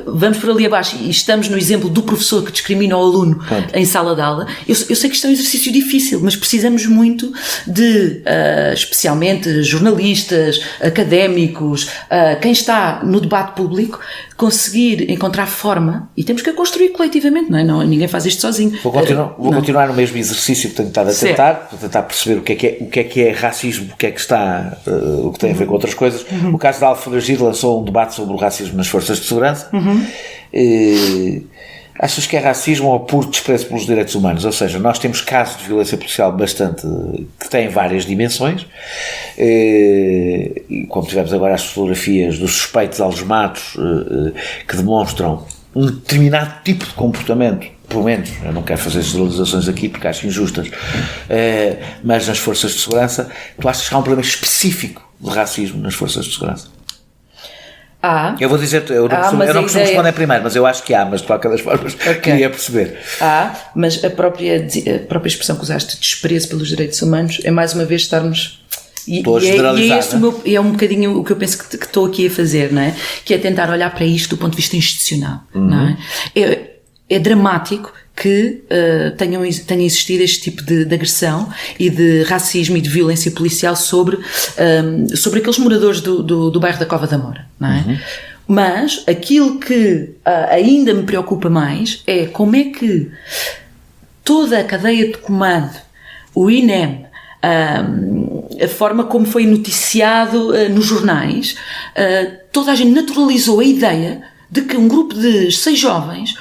S1: vamos por ali abaixo e estamos no exemplo do professor que discrimina o aluno em sala de aula. Eu sei que isto é um exercício difícil, mas precisamos muito de especialmente jornalistas, académicos, quem está no debate público, conseguir encontrar forma, e temos que a construir coletivamente, não é? Ninguém faz isto sozinho.
S2: Vou continuar no mesmo exercício que tenho estado a tentar perceber o que é que é racismo, o que é que está, o que tem a ver com outras coisas. O caso da Alfredo Gil lançou um debate sobre o racismo nas forças de segurança. Achas que é racismo ou puro desprezo pelos direitos humanos? Ou seja, nós temos casos de violência policial que têm várias dimensões, e como tivemos agora as fotografias dos suspeitos algemados que demonstram um determinado tipo de comportamento pelo menos, eu não quero fazer generalizações aqui porque acho injustas, mas nas forças de segurança, tu achas que há um problema específico de racismo nas forças de segurança? Eu vou dizer, eu não costumo responder primeiro, mas eu acho que há, mas de qualquer das formas queria perceber.
S1: Mas a própria expressão que usaste, desprezo pelos direitos humanos, é mais uma vez estarmos... E é um bocadinho o que eu penso que estou aqui a fazer, não é? Que é tentar olhar para isto do ponto de vista institucional, não é? É dramático que tenha existido este tipo de agressão e de racismo e de violência policial sobre aqueles moradores do bairro da Cova da Moura, não é? Mas aquilo que ainda me preocupa mais é como é que toda a cadeia de comando, o INEM, a forma como foi noticiado nos jornais, toda a gente naturalizou a ideia de que um grupo de 6 jovens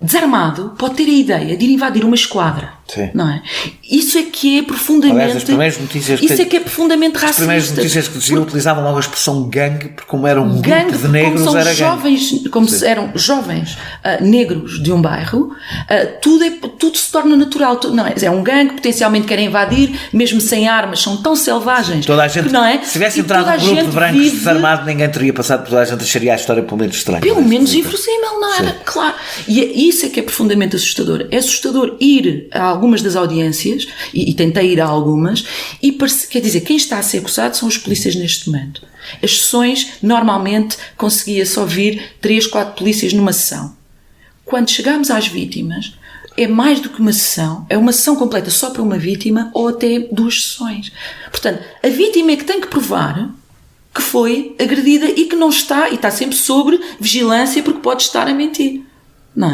S1: desarmado, pode ter a ideia de ir invadir uma esquadra.
S2: Sim.
S1: Não é? Isso é que é profundamente...
S2: Aliás, as primeiras notícias
S1: é profundamente racista.
S2: As primeiras notícias que diziam utilizavam logo a expressão gangue, porque como era um grupo de negros, era gangue.
S1: Como se eram jovens negros de um bairro, tudo se torna natural. Não é um gangue, potencialmente querem invadir, mesmo sem armas, são tão selvagens.
S2: Toda a gente,
S1: não é?
S2: Se tivesse entrado um grupo de brancos desarmado, ninguém teria passado, toda a gente acharia a história pelo menos estranha.
S1: Pelo menos inverossímil, não era? Claro. E isso é que é profundamente assustador. É assustador ir a algumas das audiências, e tentei ir a algumas, e quer dizer, quem está a ser acusado são os polícias neste momento. As sessões, normalmente, conseguia só vir 3, 4 polícias numa sessão. Quando chegamos às vítimas, é mais do que uma sessão, é uma sessão completa só para uma vítima, ou até 2 sessões. Portanto, a vítima é que tem que provar que foi agredida e que não está, e está sempre sob vigilância porque pode estar a mentir. Não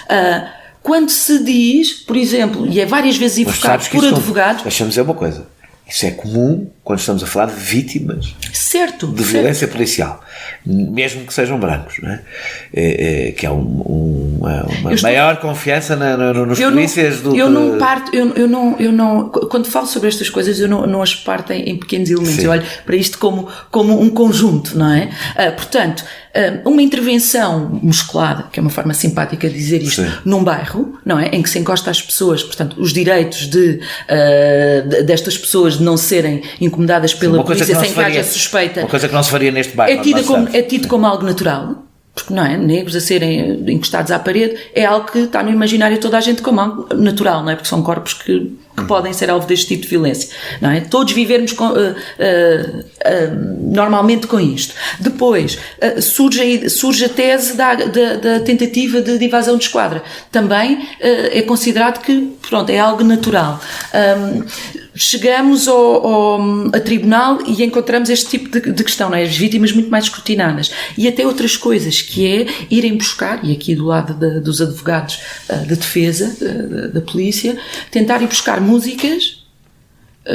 S1: é? Quando se diz, por exemplo, e é várias vezes invocado por advogados...
S2: Deixa-me dizer uma coisa. Isso é comum quando estamos a falar de vítimas de violência policial, mesmo que sejam brancos, não é? Que é uma maior confiança nos polícias do que...
S1: Eu não, quando falo sobre estas coisas, eu não as parto em pequenos elementos. Sim. Eu olho para isto como um conjunto, não é? Portanto, uma intervenção musculada, que é uma forma simpática de dizer isto, num bairro, não é? Em que se encosta às pessoas, portanto, os direitos destas pessoas de não serem incomodadas pela polícia sem que haja suspeita.
S2: Uma coisa que não se faria neste bairro.
S1: É tido como algo natural. Porque não é? Negros a serem encostados à parede é algo que está no imaginário de toda a gente como algo natural, não é? Porque são corpos que podem ser alvo deste tipo de violência, não é? Todos vivermos normalmente com isto. Depois surge a tese da tentativa de invasão de esquadra. Também é considerado que, pronto, é algo natural. Chegamos a tribunal e encontramos este tipo de questão, não é? As vítimas muito mais escrutinadas. E até outras coisas, que é irem buscar, e aqui do lado dos advogados de defesa, da polícia, tentar ir buscar músicas,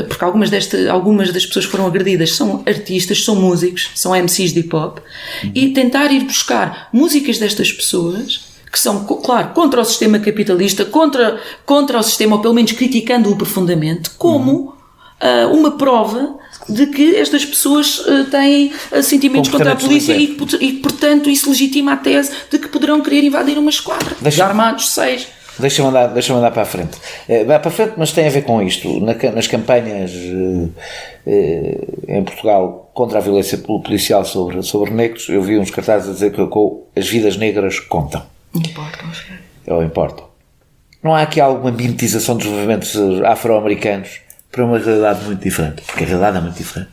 S1: porque algumas das pessoas que foram agredidas são artistas, são músicos, são MCs de hip-hop, e tentar ir buscar músicas destas pessoas que são, claro, contra o sistema capitalista, contra o sistema, ou pelo menos criticando-o profundamente, como uma prova de que estas pessoas têm sentimentos contra a polícia e que, portanto, isso legitima a tese de que poderão querer invadir uma esquadra. Armados 6.
S2: Deixa-me andar para a frente. Vai para a frente, mas tem a ver com isto. Nas campanhas em Portugal contra a violência policial sobre negros, eu vi uns cartazes a dizer que as vidas negras contam. Importam. Não há aqui alguma mimetização dos movimentos afro-americanos para uma realidade muito diferente? Porque a realidade é muito diferente.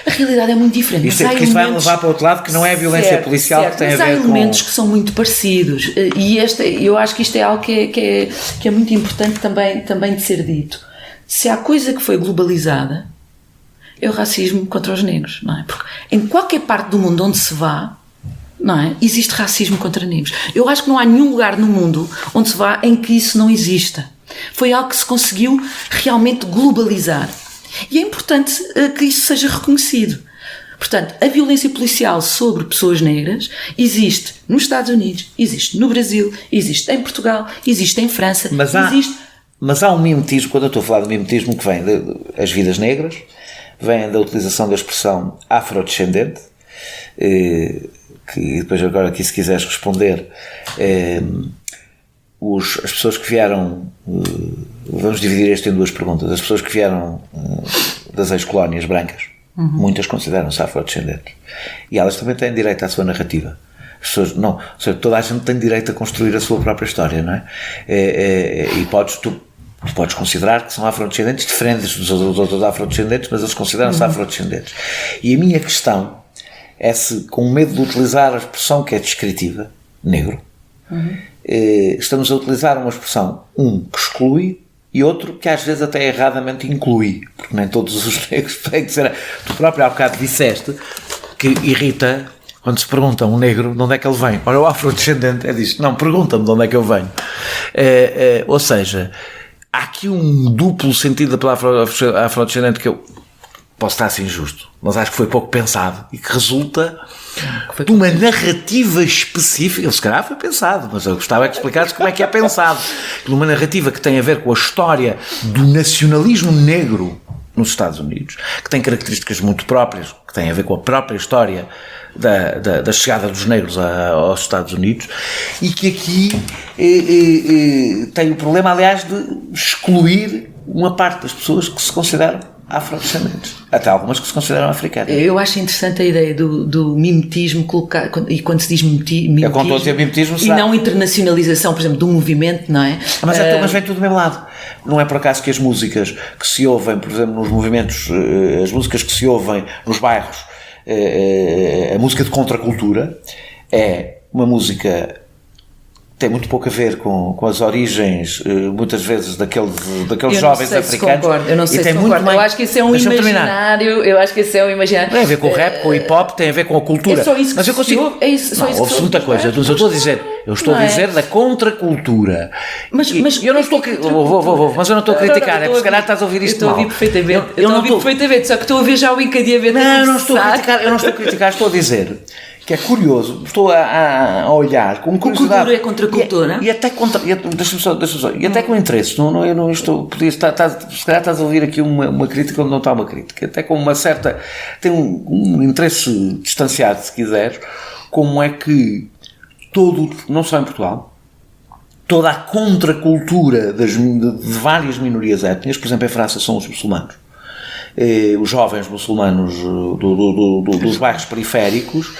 S1: A realidade é muito diferente.
S2: Isto vai levar para o outro lado, que não é a violência policial que tem a ver com... Mas
S1: há elementos que são muito parecidos. E eu acho que isto é algo que é muito importante também de ser dito. Se há coisa que foi globalizada, é o racismo contra os negros, não é? Porque em qualquer parte do mundo onde se vá, não é? Existe racismo contra negros. Eu acho que não há nenhum lugar no mundo onde se vá em que isso não exista. Foi algo que se conseguiu realmente globalizar. E é importante que isso seja reconhecido. Portanto, a violência policial sobre pessoas negras existe nos Estados Unidos, existe no Brasil, existe em Portugal, existe em França.
S2: Mas há um mimetismo, quando eu estou a falar de mimetismo, que vem das vidas negras, vem da utilização da expressão afrodescendente, que depois agora aqui, se quiseres responder, as pessoas que vieram, vamos dividir isto em duas perguntas, as pessoas que vieram das ex-colónias brancas, muitas consideram-se afrodescendentes, e elas também têm direito à sua narrativa. As pessoas, não, ou seja, toda a gente tem direito a construir a sua própria história, não é? E tu podes considerar que são afrodescendentes diferentes dos outros afrodescendentes, mas eles consideram-se afrodescendentes. E a minha questão é se, com medo de utilizar a expressão que é descritiva, negro, estamos a utilizar uma expressão, que exclui, e outro que às vezes até erradamente inclui, porque nem todos os negros têm que ser. Tu próprio há bocado disseste que irrita quando se pergunta a um negro de onde é que ele vem. Ora, o afrodescendente é disto, não, pergunta-me de onde é que eu venho. Ou seja, há aqui um duplo sentido da palavra afrodescendente que eu posso estar assim injusto, mas acho que foi pouco pensado e que resulta de uma narrativa específica. Se calhar foi pensado, mas eu gostava que explicasse como é que é pensado. De uma narrativa que tem a ver com a história do nacionalismo negro nos Estados Unidos, que tem características muito próprias, que têm a ver com a própria história da chegada dos negros aos Estados Unidos, e que aqui tem o problema, aliás, de excluir uma parte das pessoas que se consideram afrodescendentes, até algumas que se consideram africanas.
S1: Eu acho interessante a ideia do mimetismo colocar, e quando se diz mimetismo,
S2: eu quando estou a dizer mimetismo,
S1: e não internacionalização, por exemplo, do movimento, não é?
S2: Mas vem tudo do mesmo lado. Não é por acaso que as músicas que se ouvem, por exemplo, nos movimentos, as músicas que se ouvem nos bairros, a música de contracultura é uma música tem muito pouco a ver com as origens, muitas vezes, daqueles jovens africanos.
S1: Eu não sei se concordo. Eu acho que isso é um imaginário. Eu acho que isso é um imaginário.
S2: Tem a ver com o rap, com o hip hop, tem a ver com a cultura.
S1: É só isso que
S2: mas eu consigo.
S1: É isso, só
S2: não,
S1: isso
S2: houve muita coisa. Eu estou a dizer. Eu estou a dizer da contracultura.
S1: Mas
S2: eu não estou. Mas eu não estou a criticar. É porque se calhar estás a ouvir isto mal.
S1: Eu estou a ouvir perfeitamente. Eu estou a ouvir perfeitamente. Só que estou a ver já o encadeamento.
S2: Não, eu não estou a criticar. Eu não estou a criticar. Estou a dizer que é curioso, estou a olhar com curiosidade.
S1: Cultura é contra cultura.
S2: E até contra. Deixa-me só. E até com interesse. Eu não estou. Se calhar estás a ouvir aqui uma crítica onde não está uma crítica. Até com uma certa. Tem um interesse distanciado, se quiseres, como é que não só em Portugal, toda a contracultura de várias minorias étnicas, por exemplo, em França são os muçulmanos. Os jovens muçulmanos dos bairros periféricos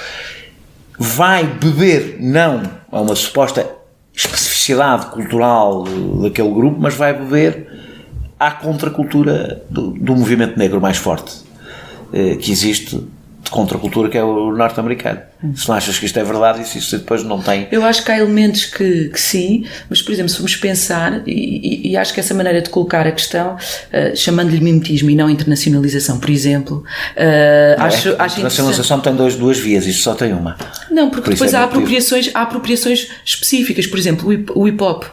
S2: vai beber, não a uma suposta especificidade cultural daquele grupo, mas vai beber à contracultura do movimento negro mais forte que existe, de contracultura, que é o norte-americano. Se não achas que isto é verdade, isso depois não tem...
S1: Eu acho que há elementos que sim, mas, por exemplo, se vamos pensar, e acho que essa maneira de colocar a questão, chamando-lhe mimetismo e não internacionalização, por exemplo, acho
S2: a internacionalização tem duas vias, isto só tem uma.
S1: Não, porque depois há apropriações específicas. Por exemplo, o hip-hop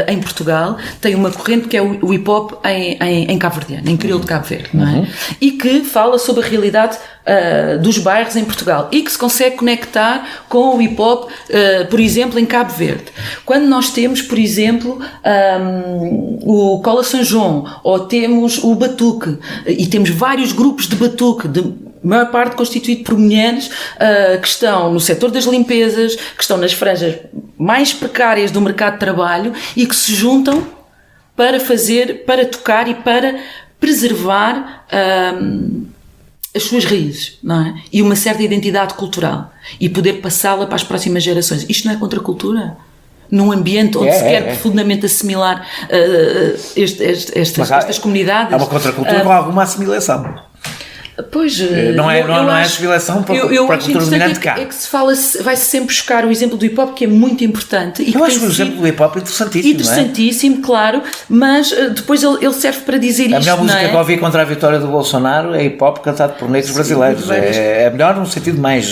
S1: em Portugal tem uma corrente que é o hip-hop em cabo-verdiano, em crioulo de Cabo Verde, não é? E que fala sobre a realidade dos bairros em Portugal e que se consegue conectar com o hip-hop, por exemplo, em Cabo Verde. Quando nós temos, por exemplo, o Cola São João, ou temos o Batuque, e temos vários grupos de Batuque, a maior parte constituído por mulheres que estão no setor das limpezas, que estão nas franjas mais precárias do mercado de trabalho e que se juntam para tocar e para preservar as suas raízes, não é? E uma certa identidade cultural e poder passá-la para as próximas gerações. Isto não é contra-cultura? Num ambiente onde se quer profundamente assimilar estas comunidades.
S2: É uma contra-cultura com alguma assimilação.
S1: Pois,
S2: não é assimilação para a cultura dominante cá.
S1: É que se fala, vai-se sempre buscar o exemplo do hip-hop, que é muito importante. E
S2: eu acho o exemplo do hip-hop interessantíssimo.
S1: Interessantíssimo, não é? Claro, mas depois ele serve para dizer isto.
S2: A melhor música que eu ouvi contra a vitória do Bolsonaro é hip-hop cantado por negros brasileiros. É melhor num sentido mais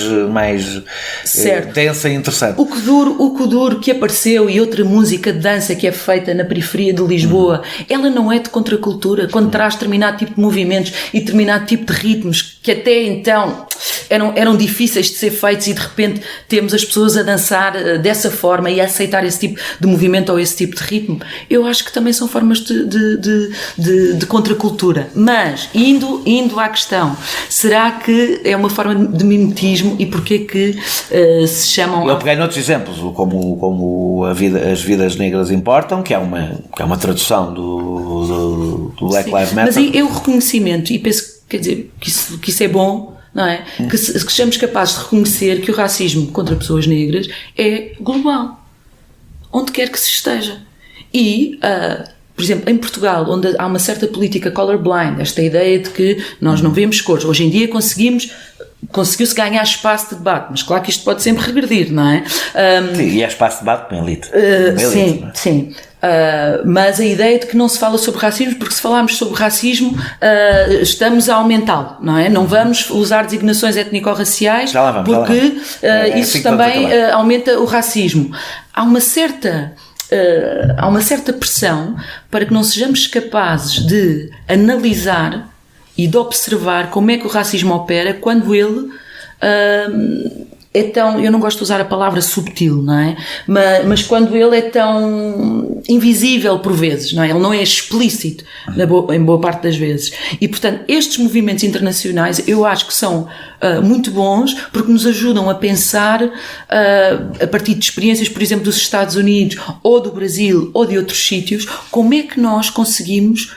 S2: densa e interessante.
S1: O Kuduro que apareceu e outra música de dança que é feita na periferia de Lisboa, ela não é de contracultura, quando traz determinado tipo de movimentos e determinado tipo de ritmos que até então eram difíceis de ser feitos e de repente temos as pessoas a dançar dessa forma e a aceitar esse tipo de movimento ou esse tipo de ritmo, eu acho que também são formas de contracultura. Mas, indo à questão, será que é uma forma de mimetismo e porquê que se chamam...
S2: Eu peguei noutros exemplos, como As Vidas Negras Importam, que é uma tradução do Black Lives Matter.
S1: Mas aí é o reconhecimento, e penso, quer dizer, que isso é bom, não é? Que sejamos capazes de reconhecer que o racismo contra pessoas negras é global, onde quer que se esteja. E, por exemplo, em Portugal, onde há uma certa política colorblind, esta ideia de que nós não vemos cores, hoje em dia conseguiu-se ganhar espaço de debate, mas claro que isto pode sempre regredir, não é?
S2: Sim, e é espaço de debate para a elite.
S1: Sim, é? Sim. Mas a ideia de que não se fala sobre racismo, porque se falarmos sobre racismo estamos a aumentá-lo, não é? Não vamos usar designações étnico-raciais porque isso também aumenta o racismo. Há uma certa pressão para que não sejamos capazes de analisar e de observar como é que o racismo opera quando ele é tão, eu não gosto de usar a palavra subtil, não é? Mas quando ele é tão invisível por vezes, não é? Ele não é explícito em boa parte das vezes. E, portanto, estes movimentos internacionais eu acho que são muito bons porque nos ajudam a pensar a partir de experiências, por exemplo, dos Estados Unidos ou do Brasil ou de outros sítios, como é que nós conseguimos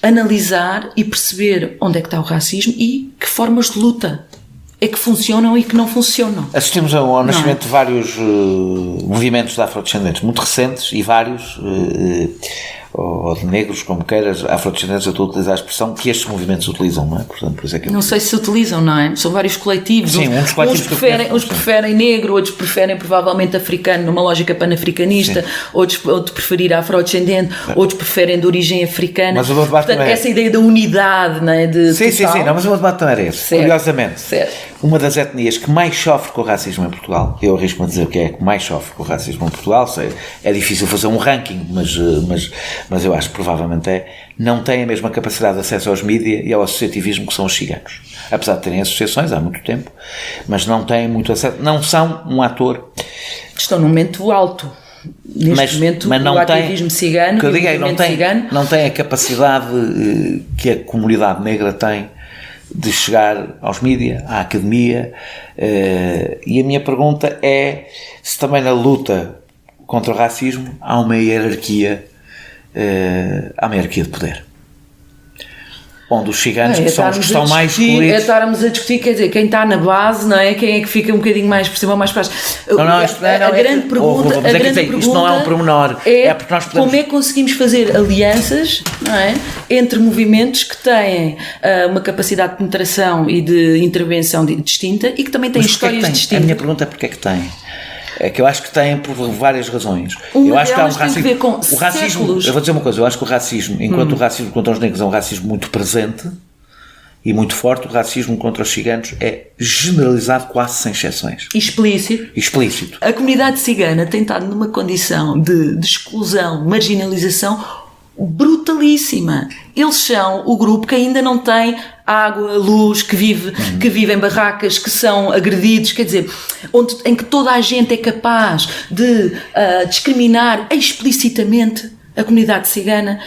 S1: analisar e perceber onde é que está o racismo e que formas de luta é que funcionam e que não funcionam.
S2: Assistimos ao nascimento de vários movimentos de afrodescendentes muito recentes e vários, ou de negros, como queiras, afrodescendentes. Eu estou a utilizar a expressão que estes movimentos utilizam, não é? Portanto, por isso é que
S1: não sei se utilizam, não é? São vários coletivos.
S2: Sim,
S1: uns preferem negro, outros preferem provavelmente africano, numa lógica panafricanista, outros preferir afrodescendente, outros preferem de origem africana.
S2: Mas o meu debate
S1: portanto, essa ideia da unidade, não é?
S2: Sim, não, mas o meu debate não era esse.
S1: Certo.
S2: Curiosamente,
S1: certo.
S2: Uma das etnias que mais sofre com o racismo em Portugal, eu arrisco-me a dizer que é a que mais sofre com o racismo em Portugal, é difícil fazer um ranking, mas eu acho que provavelmente não tem a mesma capacidade de acesso aos mídias e ao associativismo que são os ciganos. Apesar de terem associações há muito tempo, mas não têm muito acesso, não são um ator.
S1: Estão num momento alto. Neste momento, o ativismo cigano,
S2: que eu digo, não tem a capacidade que a comunidade negra tem de chegar aos mídias, à academia, e a minha pergunta é se também na luta contra o racismo há uma hierarquia de poder, onde os ciganos que são os que estão mais excluídos...
S1: É estarmos a discutir, quer dizer, quem está na base, não é? Quem é que fica um bocadinho mais por cima ou mais para baixo. A grande pergunta
S2: isto não é um pormenor, é porque nós podemos...
S1: Como é que conseguimos fazer alianças, não é? Entre movimentos que têm uma capacidade de penetração e de intervenção distinta e que também têm histórias distintas.
S2: A minha pergunta é porque é que têm. É que eu acho que tem por várias razões.
S1: Eu
S2: acho que há um
S1: racismo. Tem que ver com o racismo.
S2: Eu vou dizer uma coisa, eu acho que o racismo, enquanto o racismo contra os negros é um racismo muito presente e muito forte, o racismo contra os ciganos é generalizado quase sem exceções. Explícito.
S1: A comunidade cigana tem estado numa condição de exclusão, marginalização brutalíssima. Eles são o grupo que ainda não tem água, luz, que vive em barracas, que são agredidos, quer dizer, em que toda a gente é capaz de discriminar explicitamente a comunidade cigana.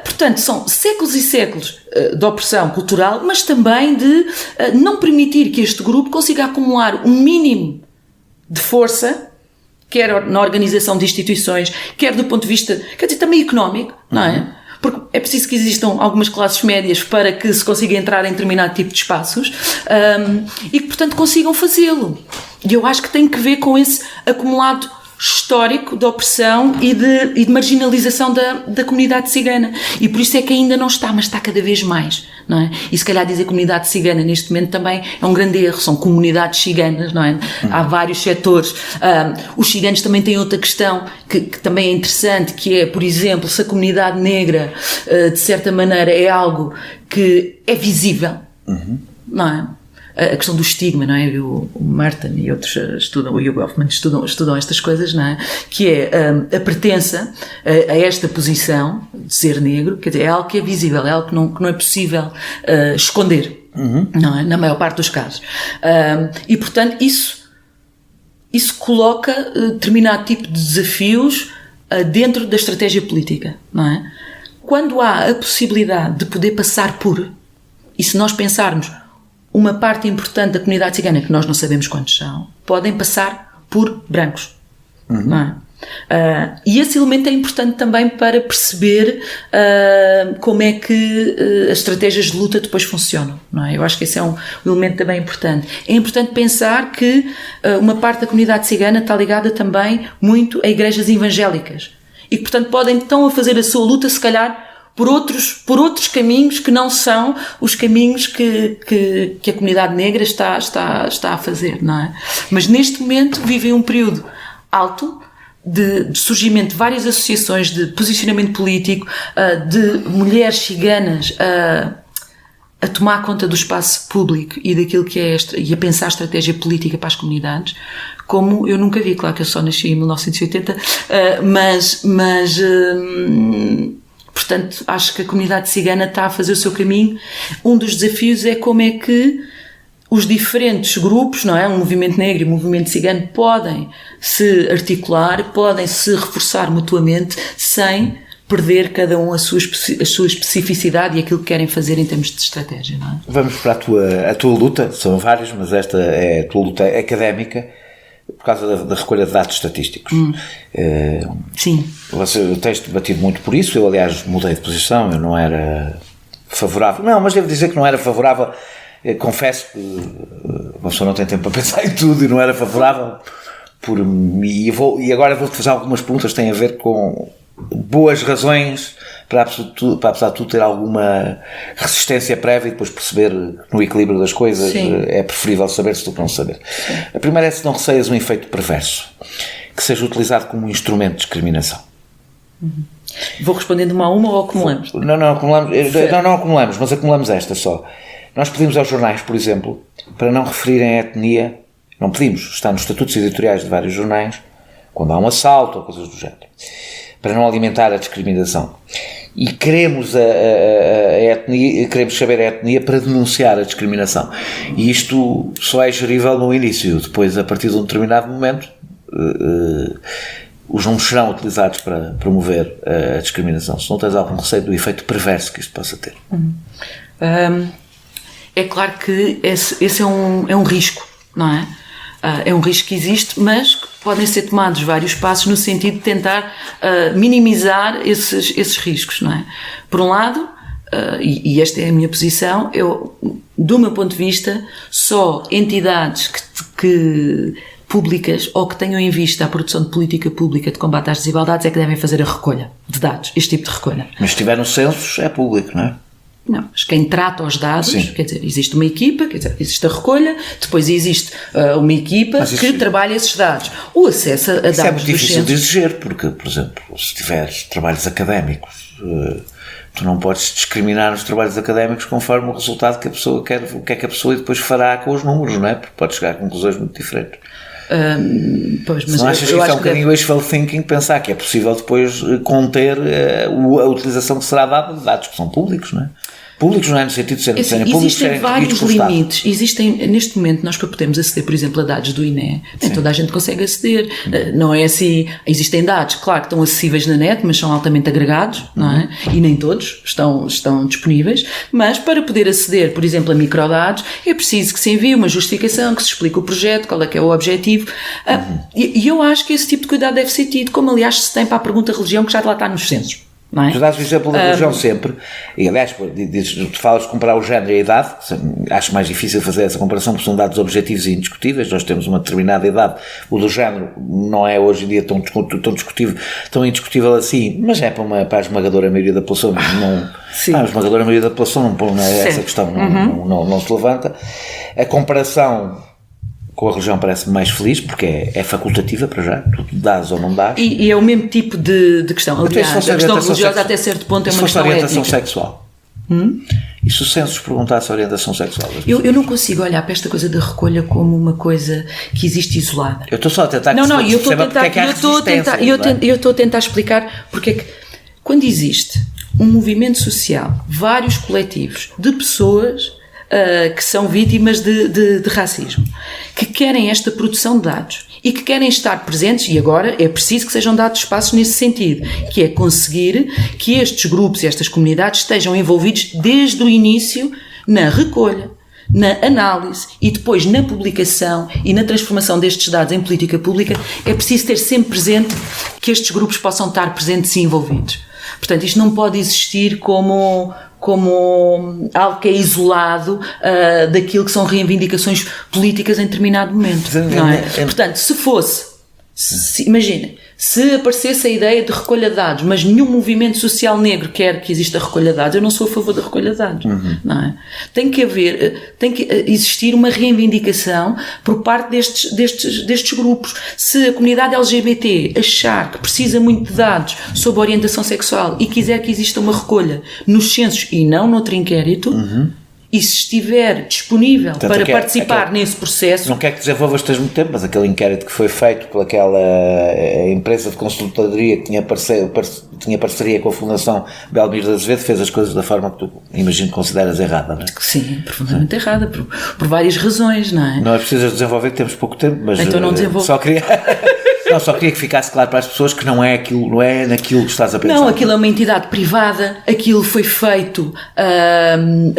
S1: Portanto, são séculos e séculos de opressão cultural, mas também de não permitir que este grupo consiga acumular um mínimo de força, quer na organização de instituições, quer do ponto de vista, quer dizer, também económico, não é? Porque é preciso que existam algumas classes médias para que se consiga entrar em determinado tipo de espaços e que, portanto, consigam fazê-lo. E eu acho que tem que ver com esse acumulado histórico de opressão e de marginalização da comunidade cigana. E por isso é que ainda não está, mas está cada vez mais, não é? E se calhar dizer comunidade cigana neste momento também é um grande erro, são comunidades ciganas, não é? Há vários setores. Os ciganos também têm outra questão que também é interessante, que é, por exemplo, se a comunidade negra, de certa maneira, é algo que é visível, não é? a questão do estigma, não é? O Merton e outros estudam, o Hugh Hoffman estudam estas coisas, não é? Que é a pertença a esta posição de ser negro, quer dizer, é algo que é visível, é algo que não é possível esconder, não é? Na maior parte dos casos. E, portanto, isso coloca determinado tipo de desafios dentro da estratégia política, não é? Quando há a possibilidade de poder passar por, e se nós pensarmos uma parte importante da comunidade cigana, que nós não sabemos quantos são, podem passar por brancos, não é? E esse elemento é importante também para perceber como é que as estratégias de luta depois funcionam, não é? Eu acho que esse é um elemento também importante. É importante pensar que uma parte da comunidade cigana está ligada também muito a igrejas evangélicas e que, portanto, estão a fazer a sua luta, se calhar, por outros caminhos que não são os caminhos que a comunidade negra está a fazer, não é? Mas neste momento vivem um período alto de surgimento de várias associações de posicionamento político, de mulheres ciganas a tomar conta do espaço público e daquilo que é e a pensar a estratégia política para as comunidades, como eu nunca vi. Claro que eu só nasci em 1980, portanto, acho que a comunidade cigana está a fazer o seu caminho. Um dos desafios é como é que os diferentes grupos, não é? O movimento negro e o movimento cigano podem se articular, podem se reforçar mutuamente sem perder cada um a sua especificidade e aquilo que querem fazer em termos de estratégia, não é?
S2: Vamos para a tua luta, são várias, mas esta é a tua luta académica, por causa da recolha de dados estatísticos.
S1: Sim.
S2: Você tens debatido muito por isso. Eu, aliás, mudei de posição, eu não era favorável. Não, mas devo dizer que não era favorável. Eu confesso que uma pessoa não tem tempo para pensar em tudo e não era favorável. E agora vou-te fazer algumas perguntas que têm a ver com boas razões para apesar de tudo ter alguma resistência prévia e depois perceber que no equilíbrio das coisas é preferível saber-se do que não saber. Sim. A primeira é se não receias um efeito perverso que seja utilizado como um instrumento de discriminação.
S1: Vou respondendo uma a uma ou acumulamos?
S2: Não acumulamos, mas acumulamos esta só. Nós pedimos aos jornais, por exemplo, para não referirem a etnia, não pedimos, está nos estatutos editoriais de vários jornais, quando há um assalto ou coisas do género, para não alimentar a discriminação. E queremos a etnia, queremos saber a etnia para denunciar a discriminação. E isto só é gerível no início. Depois, a partir de um determinado momento, os números serão utilizados para promover a discriminação. Se não tens algum receio do efeito perverso que isto possa ter.
S1: É claro que esse é um risco, não é? É um risco que existe, mas que podem ser tomados vários passos no sentido de tentar minimizar esses riscos, não é? Por um lado, e esta é a minha posição, do meu ponto de vista, só entidades públicas ou que tenham em vista a produção de política pública de combate às desigualdades é que devem fazer a recolha de dados, este tipo de recolha.
S2: Mas se tiver no censos, é público, não é?
S1: Não, mas quem trata os dados,
S2: sim,
S1: quer dizer, existe uma equipa, quer dizer, existe a recolha, depois existe uma equipa que trabalha esses dados. O acesso a dados
S2: é muito difícil de exigir, porque, por exemplo, se tiveres trabalhos académicos, tu não podes discriminar os trabalhos académicos conforme o resultado que a pessoa quer, o que é que a pessoa depois fará com os números, não é? Porque pode chegar a conclusões muito diferentes.
S1: Pois, mas
S2: não achas que isso é um bocadinho wishful thinking, pensar que é possível depois conter a utilização que será dada de dados que são públicos, não é? Públicos não é no sentido de serem públicos.
S1: Existem vários limites. Existem, neste momento, nós para podermos aceder, por exemplo, a dados do INE, nem toda a gente consegue aceder. Não é assim. Existem dados, claro, que estão acessíveis na net, mas são altamente agregados, não é? E nem todos estão disponíveis. Mas para poder aceder, por exemplo, a microdados, é preciso que se envie uma justificação, que se explique o projeto, qual é que é o objetivo. E eu acho que esse tipo de cuidado deve ser tido, como aliás se tem para a pergunta religião, que já lá está nos censos. Não é?
S2: Tu dás o exemplo da religião sempre, e aliás, tu falas de comparar o género e a idade, acho mais difícil fazer essa comparação porque são dados objetivos e indiscutíveis. Nós temos uma determinada idade, o do género não é hoje em dia tão indiscutível assim, mas é para a esmagadora maioria da população, a esmagadora maioria da população não é essa questão, não se levanta. A comparação com a religião parece-me mais feliz, porque é facultativa para já, tu dás ou não dás.
S1: E é o mesmo tipo de questão. Aliás, a questão religiosa até certo ponto é uma questão étnica.
S2: Sexual. E se o censo perguntasse a orientação sexual?
S1: Eu não consigo olhar para esta coisa da recolha como uma coisa que existe isolada.
S2: Eu estou só a tentar que
S1: eu estou a tentar explicar porque é que, quando existe um movimento social, vários coletivos de pessoas que são vítimas de racismo, que querem esta produção de dados e que querem estar presentes, e agora é preciso que sejam dados espaços nesse sentido, que é conseguir que estes grupos e estas comunidades estejam envolvidos desde o início na recolha, na análise e depois na publicação e na transformação destes dados em política pública. É preciso ter sempre presente que estes grupos possam estar presentes e envolvidos. Portanto, isto não pode existir como algo que é isolado daquilo que são reivindicações políticas em determinado momento, não é? Portanto, imaginem, se aparecesse a ideia de recolha de dados, mas nenhum movimento social negro quer que exista recolha de dados, eu não sou a favor da recolha de dados, não é? Tem que existir uma reivindicação por parte destes grupos. Se a comunidade LGBT achar que precisa muito de dados sobre a orientação sexual e quiser que exista uma recolha nos censos e não noutro inquérito, e se estiver disponível para participar nesse processo...
S2: Não quer que desenvolva esteja muito tempo, mas aquele inquérito que foi feito por aquela empresa de consultadoria que tinha parceria com a Fundação Belmiro de Azevedo, fez as coisas da forma que tu, imagino, consideras errada, não é?
S1: Sim, profundamente errada, por várias razões, não é?
S2: Não é preciso desenvolver, que temos pouco tempo, mas...
S1: Então não desenvolvo.
S2: Só queria que ficasse claro para as pessoas que não é naquilo que estás a pensar.
S1: Não, aquilo é uma entidade privada, aquilo foi feito,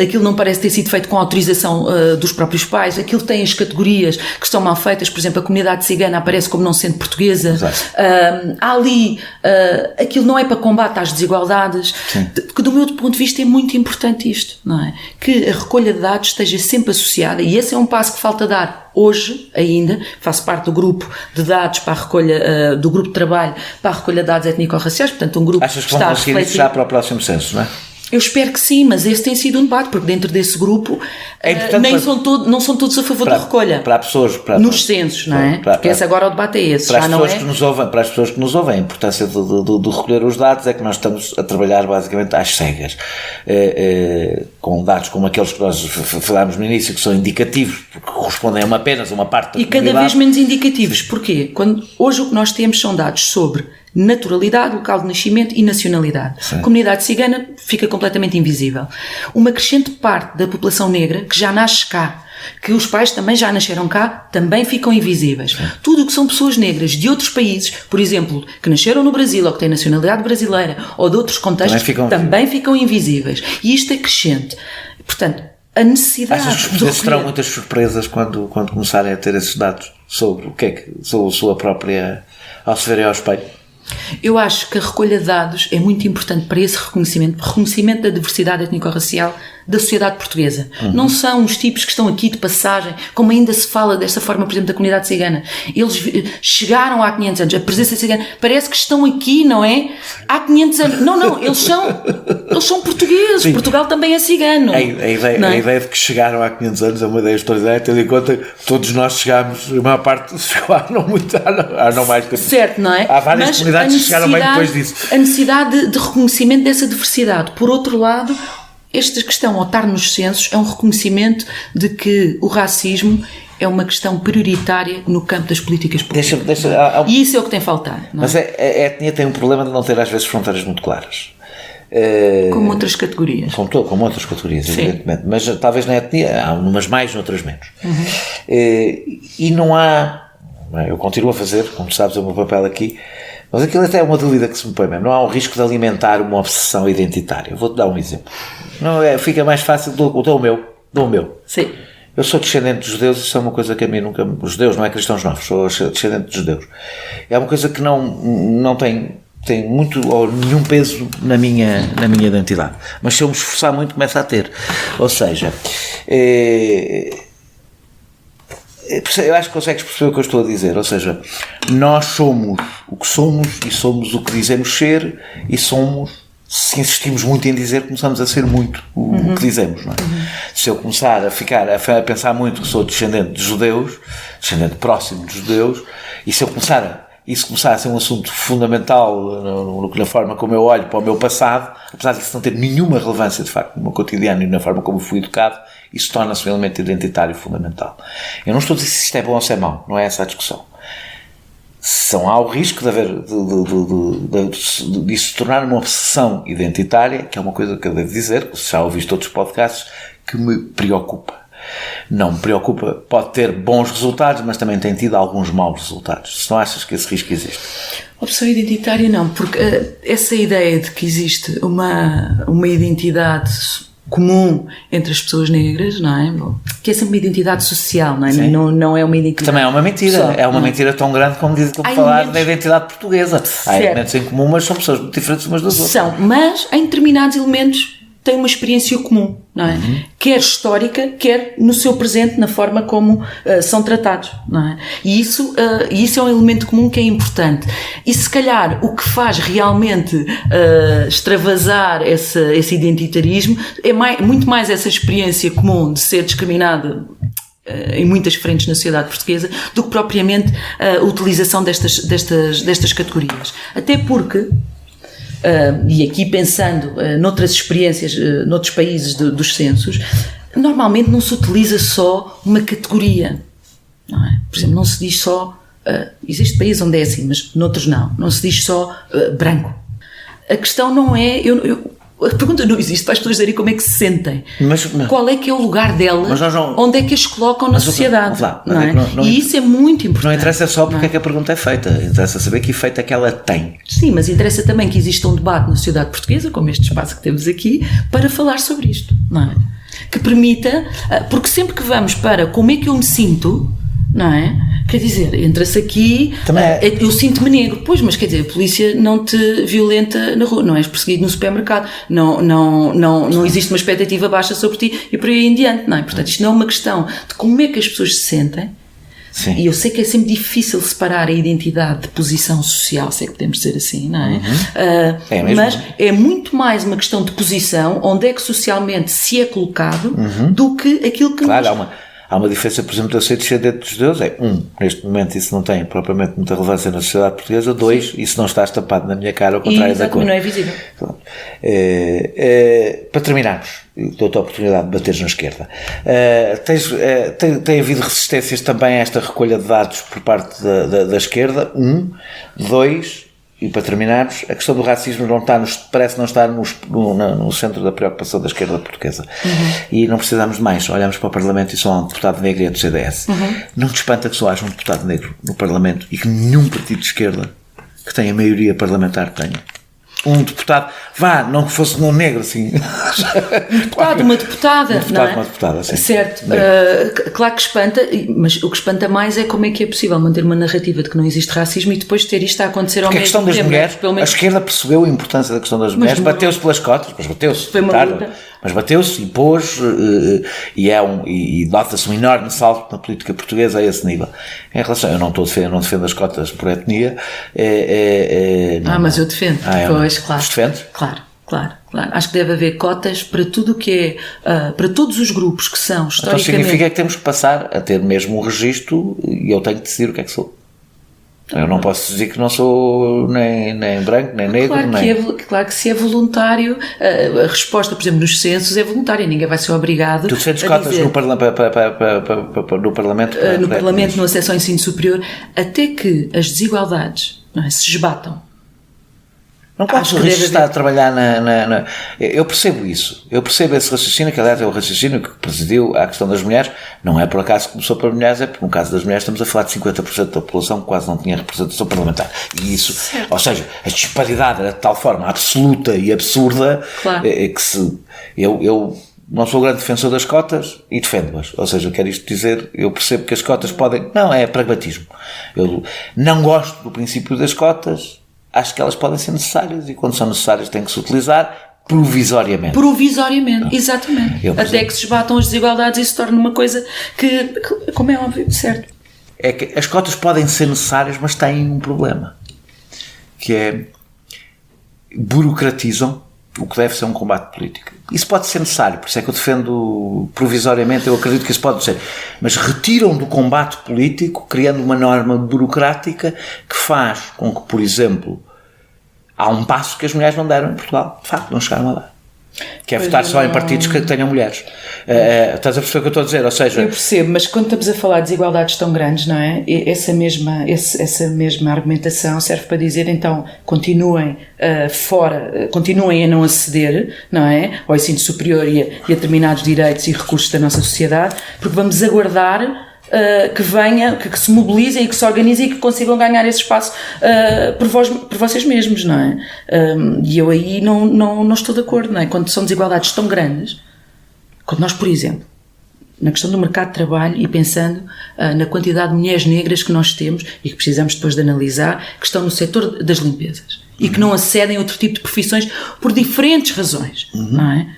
S1: aquilo não parece ter sido feito com autorização dos próprios pais, aquilo tem as categorias que estão mal feitas, por exemplo, a comunidade cigana aparece como não sendo portuguesa, há ali, aquilo não é para combate às desigualdades, que do meu ponto de vista é muito importante isto, não é? Que a recolha de dados esteja sempre associada, e esse é um passo que falta dar. Hoje, ainda, faço parte do grupo de dados para a recolha, do grupo de trabalho para a recolha de dados étnico-raciais, portanto um grupo
S2: Achas que vão conseguir isso já para o próximo censo, não é?
S1: Eu espero que sim, mas esse tem sido um debate, porque dentro desse grupo não são todos a favor da recolha.
S2: Para pessoas...
S1: Nos censos, não é? Porque esse agora o debate é esse.
S2: Para as pessoas que nos ouvem, a importância de recolher os dados é que nós estamos a trabalhar basicamente às cegas. Com dados como aqueles que nós falámos no início, que são indicativos, porque correspondem a apenas uma parte da comunidade.
S1: E cada vez menos indicativos. Porquê? Hoje o que nós temos são dados sobre naturalidade, local de nascimento e nacionalidade. Sim. A comunidade cigana fica completamente invisível. Uma crescente parte da população negra, que já nasce cá, que os pais também já nasceram cá, também ficam invisíveis. Sim. Tudo o que são pessoas negras de outros países, por exemplo, que nasceram no Brasil ou que têm nacionalidade brasileira ou de outros contextos, também ficam invisíveis. E isto é crescente. Portanto, a necessidade...
S2: Achas que os portugueses terão muitas surpresas quando começarem a ter esses dados sobre o que é que sobre a sua própria... ao se verem ao espelho?
S1: Eu acho que a recolha de dados é muito importante para esse reconhecimento da diversidade étnico-racial da sociedade portuguesa. Não são os tipos que estão aqui de passagem, como ainda se fala desta forma, por exemplo, da comunidade cigana. Eles chegaram há 500 anos, a presença cigana, parece que estão aqui, não é? Há 500 anos. Não, eles são portugueses. Sim. Portugal também é cigano.
S2: A ideia de que chegaram há 500 anos é uma ideia extraordinária, tendo em conta que todos nós chegámos, a maior parte chegou há não mais tempo.
S1: Certo, não é?
S2: Há várias comunidades que chegaram bem depois disso.
S1: A necessidade de reconhecimento dessa diversidade. Por outro lado, esta questão, ao estar nos censos, é um reconhecimento de que o racismo é uma questão prioritária no campo das políticas públicas. E isso é o que tem faltado.
S2: Mas a etnia tem um problema de não ter às vezes fronteiras muito claras.
S1: Como outras categorias.
S2: Como outras categorias, sim, evidentemente. Mas talvez na etnia há umas mais, outras menos. E não há... Eu continuo a fazer, como tu sabes, o meu papel aqui, mas aquilo até é uma dúvida que se me põe mesmo. Não há um risco de alimentar uma obsessão identitária. Vou-te dar um exemplo. Fica mais fácil, dou o meu.
S1: Sim.
S2: Eu sou descendente de judeus, isso é uma coisa que a mim nunca... Os judeus, não é cristãos novos, sou descendente de judeus. É uma coisa que não tem muito ou nenhum peso na minha identidade. Mas se eu me esforçar muito, começa a ter. Ou seja... Eu acho que consegues perceber o que eu estou a dizer, ou seja, nós somos o que somos e somos o que dizemos ser e somos, se insistimos muito em dizer, começamos a ser muito o que dizemos, não é? Se eu começar a pensar muito que sou descendente de judeus, descendente próximo de judeus, e se eu começar isso começar a ser um assunto fundamental na forma como eu olho para o meu passado, apesar disso não ter nenhuma relevância, de facto, no meu cotidiano e na forma como fui educado, isso torna-se um elemento identitário fundamental. Eu não estou a dizer se isto é bom ou se é mau, não é essa a discussão. Há o risco de isso se tornar uma obsessão identitária, que é uma coisa que eu devo dizer, que já ouviste outros podcasts, que me preocupa. Não me preocupa, pode ter bons resultados, mas também tem tido alguns maus resultados. Se não achas que esse risco existe?
S1: Opção identitária não, porque essa ideia de que existe uma identidade comum entre as pessoas negras, não é? Que é sempre uma identidade social, não é? Não é uma identidade...
S2: Também é uma mentira,
S1: só,
S2: é uma mentira tão grande como falar da identidade portuguesa. Há elementos em comum, mas são pessoas muito diferentes umas das outras.
S1: São, mas em determinados elementos têm uma experiência comum, não é? Quer histórica, quer no seu presente, na forma como são tratados, não é? E isso é um elemento comum que é importante. E se calhar o que faz realmente extravasar esse identitarismo é muito mais essa experiência comum de ser discriminada em muitas frentes na sociedade portuguesa do que propriamente a utilização destas categorias. Até porque... e aqui pensando noutras experiências, noutros países dos censos, normalmente não se utiliza só uma categoria, não é? Por exemplo, não se diz só, existe países onde é assim, mas noutros não se diz só branco. A questão não é, a pergunta não existe para as pessoas dizerem como é que se sentem.
S2: Mas
S1: qual é que é o lugar delas, onde é que as colocam na sociedade. Não é? E isso é muito importante.
S2: Não interessa só porque é que a pergunta é feita, interessa saber que efeito é que ela tem.
S1: Sim, mas interessa também que exista um debate na sociedade portuguesa, como este espaço que temos aqui, para falar sobre isto, não é? Que permita, porque sempre que vamos para como é que eu me sinto, não é? Quer dizer, entra-se aqui, eu sinto-me negro, pois, mas quer dizer, a polícia não te violenta na rua, não és perseguido no supermercado, não existe uma expectativa baixa sobre ti e por aí em diante, não é? Portanto, isto não é uma questão de como é que as pessoas se sentem. Sim. E eu sei que é sempre difícil separar a identidade de posição social, se é que podemos dizer assim, não é? Mas é muito mais uma questão de posição, onde é que socialmente se é colocado, do que aquilo que
S2: Há uma diferença, por exemplo, de eu ser descendente dos judeus. Neste momento isso não tem propriamente muita relevância na sociedade portuguesa. 2, isso não está estampado na minha cara, ao contrário da cor.
S1: Não é visível.
S2: Para terminarmos, dou-te a oportunidade de bateres na esquerda. Tem havido resistências também a esta recolha de dados por parte da esquerda. 2, e para terminarmos, a questão do racismo parece não estar no centro da preocupação da esquerda portuguesa. E não precisamos de mais. Olhamos para o Parlamento e só há um deputado negro e é do CDS. Não te espanta que só haja um deputado negro no Parlamento e que nenhum partido de esquerda que tenha maioria parlamentar tenha? Um deputado, não que fosse um negro, assim.
S1: Um deputado, uma deputada, não é?
S2: Uma deputada, sim.
S1: Certo. Claro que espanta, mas o que espanta mais é como é que é possível manter uma narrativa de que não existe racismo e depois ter isto a acontecer ao mesmo tempo.
S2: Porque a questão das mulheres, a esquerda percebeu a importância da questão das mulheres, bateu-se pelas cotas, mas bateu-se.
S1: Foi uma luta.
S2: Mas bateu-se, impôs, e nota-se um enorme salto na política portuguesa a esse nível. Em relação, eu não defendo as cotas por etnia.
S1: Mas eu defendo. Pois, claro.
S2: Os defendes?
S1: Claro. Acho que deve haver cotas para tudo o que é, para todos os grupos que são historicamente...
S2: Então significa que temos que passar a ter mesmo um registro e eu tenho que decidir o que é que sou. Eu não posso dizer que não sou nem branco, nem negro,
S1: Claro que se é voluntário, a resposta, por exemplo, nos censos é voluntária, ninguém vai ser obrigado.
S2: Tu defendes cotas no Parlamento?
S1: No Parlamento, no acesso ao ensino superior, até que as desigualdades se esbatam.
S2: Não podes estar a trabalhar Eu percebo isso. Eu percebo esse raciocínio, que aliás é o raciocínio que presidiu à questão das mulheres. Não é por acaso que começou para mulheres, é porque no caso das mulheres estamos a falar de 50% da população que quase não tinha representação parlamentar. E isso, ou seja, a disparidade era de tal forma absoluta e absurda, que eu não sou grande defensor das cotas e defendo-as. Ou seja, quero isto dizer, eu percebo que as cotas podem... Não, é pragmatismo. Eu não gosto do princípio das cotas. Acho que elas podem ser necessárias e quando são necessárias têm que se utilizar provisoriamente.
S1: Exatamente. Até que se esbatam as desigualdades e se torne uma coisa que, como é óbvio, certo.
S2: É que as cotas podem ser necessárias, mas têm um problema, que é burocratizam o que deve ser um combate político. Isso pode ser necessário, por isso é que eu defendo provisoriamente, eu acredito que isso pode ser. Mas retiram do combate político, criando uma norma burocrática que faz com que, por exemplo, há um passo que as mulheres não deram em Portugal. De facto, não chegaram a dar. Que é votar só em partidos que tenham mulheres. Estás a perceber o que eu estou a dizer? Ou seja,
S1: eu percebo, mas quando estamos a falar de desigualdades tão grandes, não é? Essa mesma argumentação serve para dizer, então, continuem continuem a não aceder, não é? Ao ensino superior e a determinados direitos e recursos da nossa sociedade, porque vamos aguardar que venha, que se mobilizem e que se organizem e que consigam ganhar esse espaço por vocês mesmos, não é? E eu aí não estou de acordo, não é? Quando são desigualdades tão grandes, quando nós, por exemplo, na questão do mercado de trabalho e pensando na quantidade de mulheres negras que nós temos e que precisamos depois de analisar, que estão no setor das limpezas e que não acedem a outro tipo de profissões por diferentes razões, não é?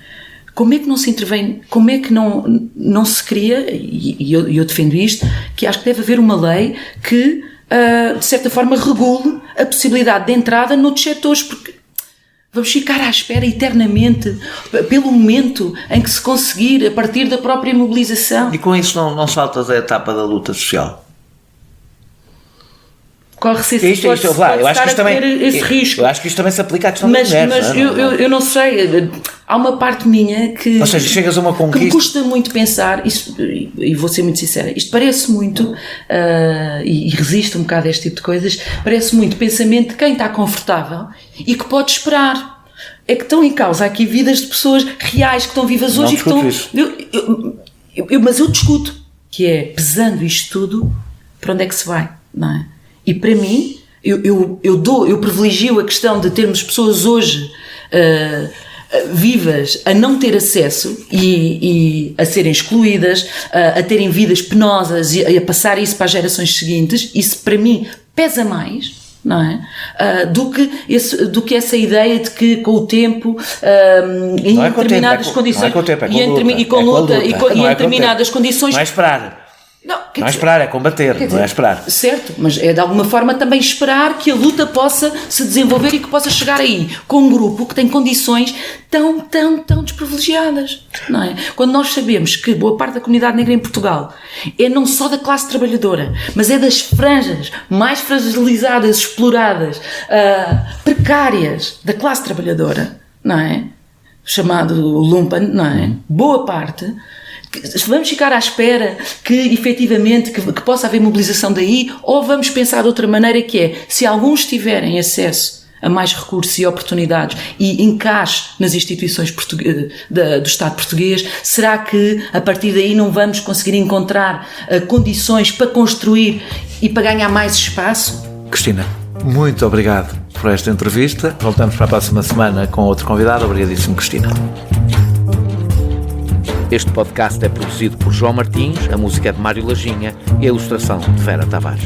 S1: Como é que não se intervém, como é que não se cria, e eu defendo isto, que acho que deve haver uma lei que, de certa forma, regule a possibilidade de entrada noutros setores, porque vamos ficar à espera eternamente pelo momento em que se conseguir, a partir da própria mobilização.
S2: E com isso não saltas a etapa da luta social?
S1: Corre-se esse risco.
S2: Eu acho que isto também se aplica à questão das mulheres.
S1: Mas eu não sei, há uma parte minha que...
S2: Ou seja, chegas a uma conquista...
S1: Que me custa muito pensar, isto, e vou ser muito sincera, isto parece muito, e resisto um bocado a este tipo de coisas, parece muito pensamento de quem está confortável e que pode esperar. É que estão em causa aqui vidas de pessoas reais que estão vivas hoje e que estão... Mas eu discuto, que é, pesando isto tudo, para onde é que se vai, não é? E para mim, eu privilegio a questão de termos pessoas hoje vivas a não ter acesso e a serem excluídas, a terem vidas penosas e a passar isso para as gerações seguintes. Isso para mim pesa mais, não é? Do que essa ideia de que com o tempo em determinadas condições e com luta e em determinadas condições
S2: não é esperar. Não é esperar, é combater, não é esperar.
S1: Certo, mas é de alguma forma também esperar que a luta possa se desenvolver e que possa chegar aí, com um grupo que tem condições tão desprivilegiadas, não é? Quando nós sabemos que boa parte da comunidade negra em Portugal é não só da classe trabalhadora, mas é das franjas mais fragilizadas, exploradas, precárias da classe trabalhadora, não é? Chamado lumpen, não é? Boa parte... Vamos ficar à espera que efetivamente que possa haver mobilização daí, ou vamos pensar de outra maneira, que é, se alguns tiverem acesso a mais recursos e oportunidades e encaixe nas instituições do Estado português, será que a partir daí não vamos conseguir encontrar condições para construir e para ganhar mais espaço?
S2: Cristina, muito obrigado por esta entrevista. Voltamos para a próxima semana com outro convidado. Obrigadíssimo, Cristina.
S3: Este podcast é produzido por João Martins, a música é de Mário Lajinha e a ilustração de Vera Tavares.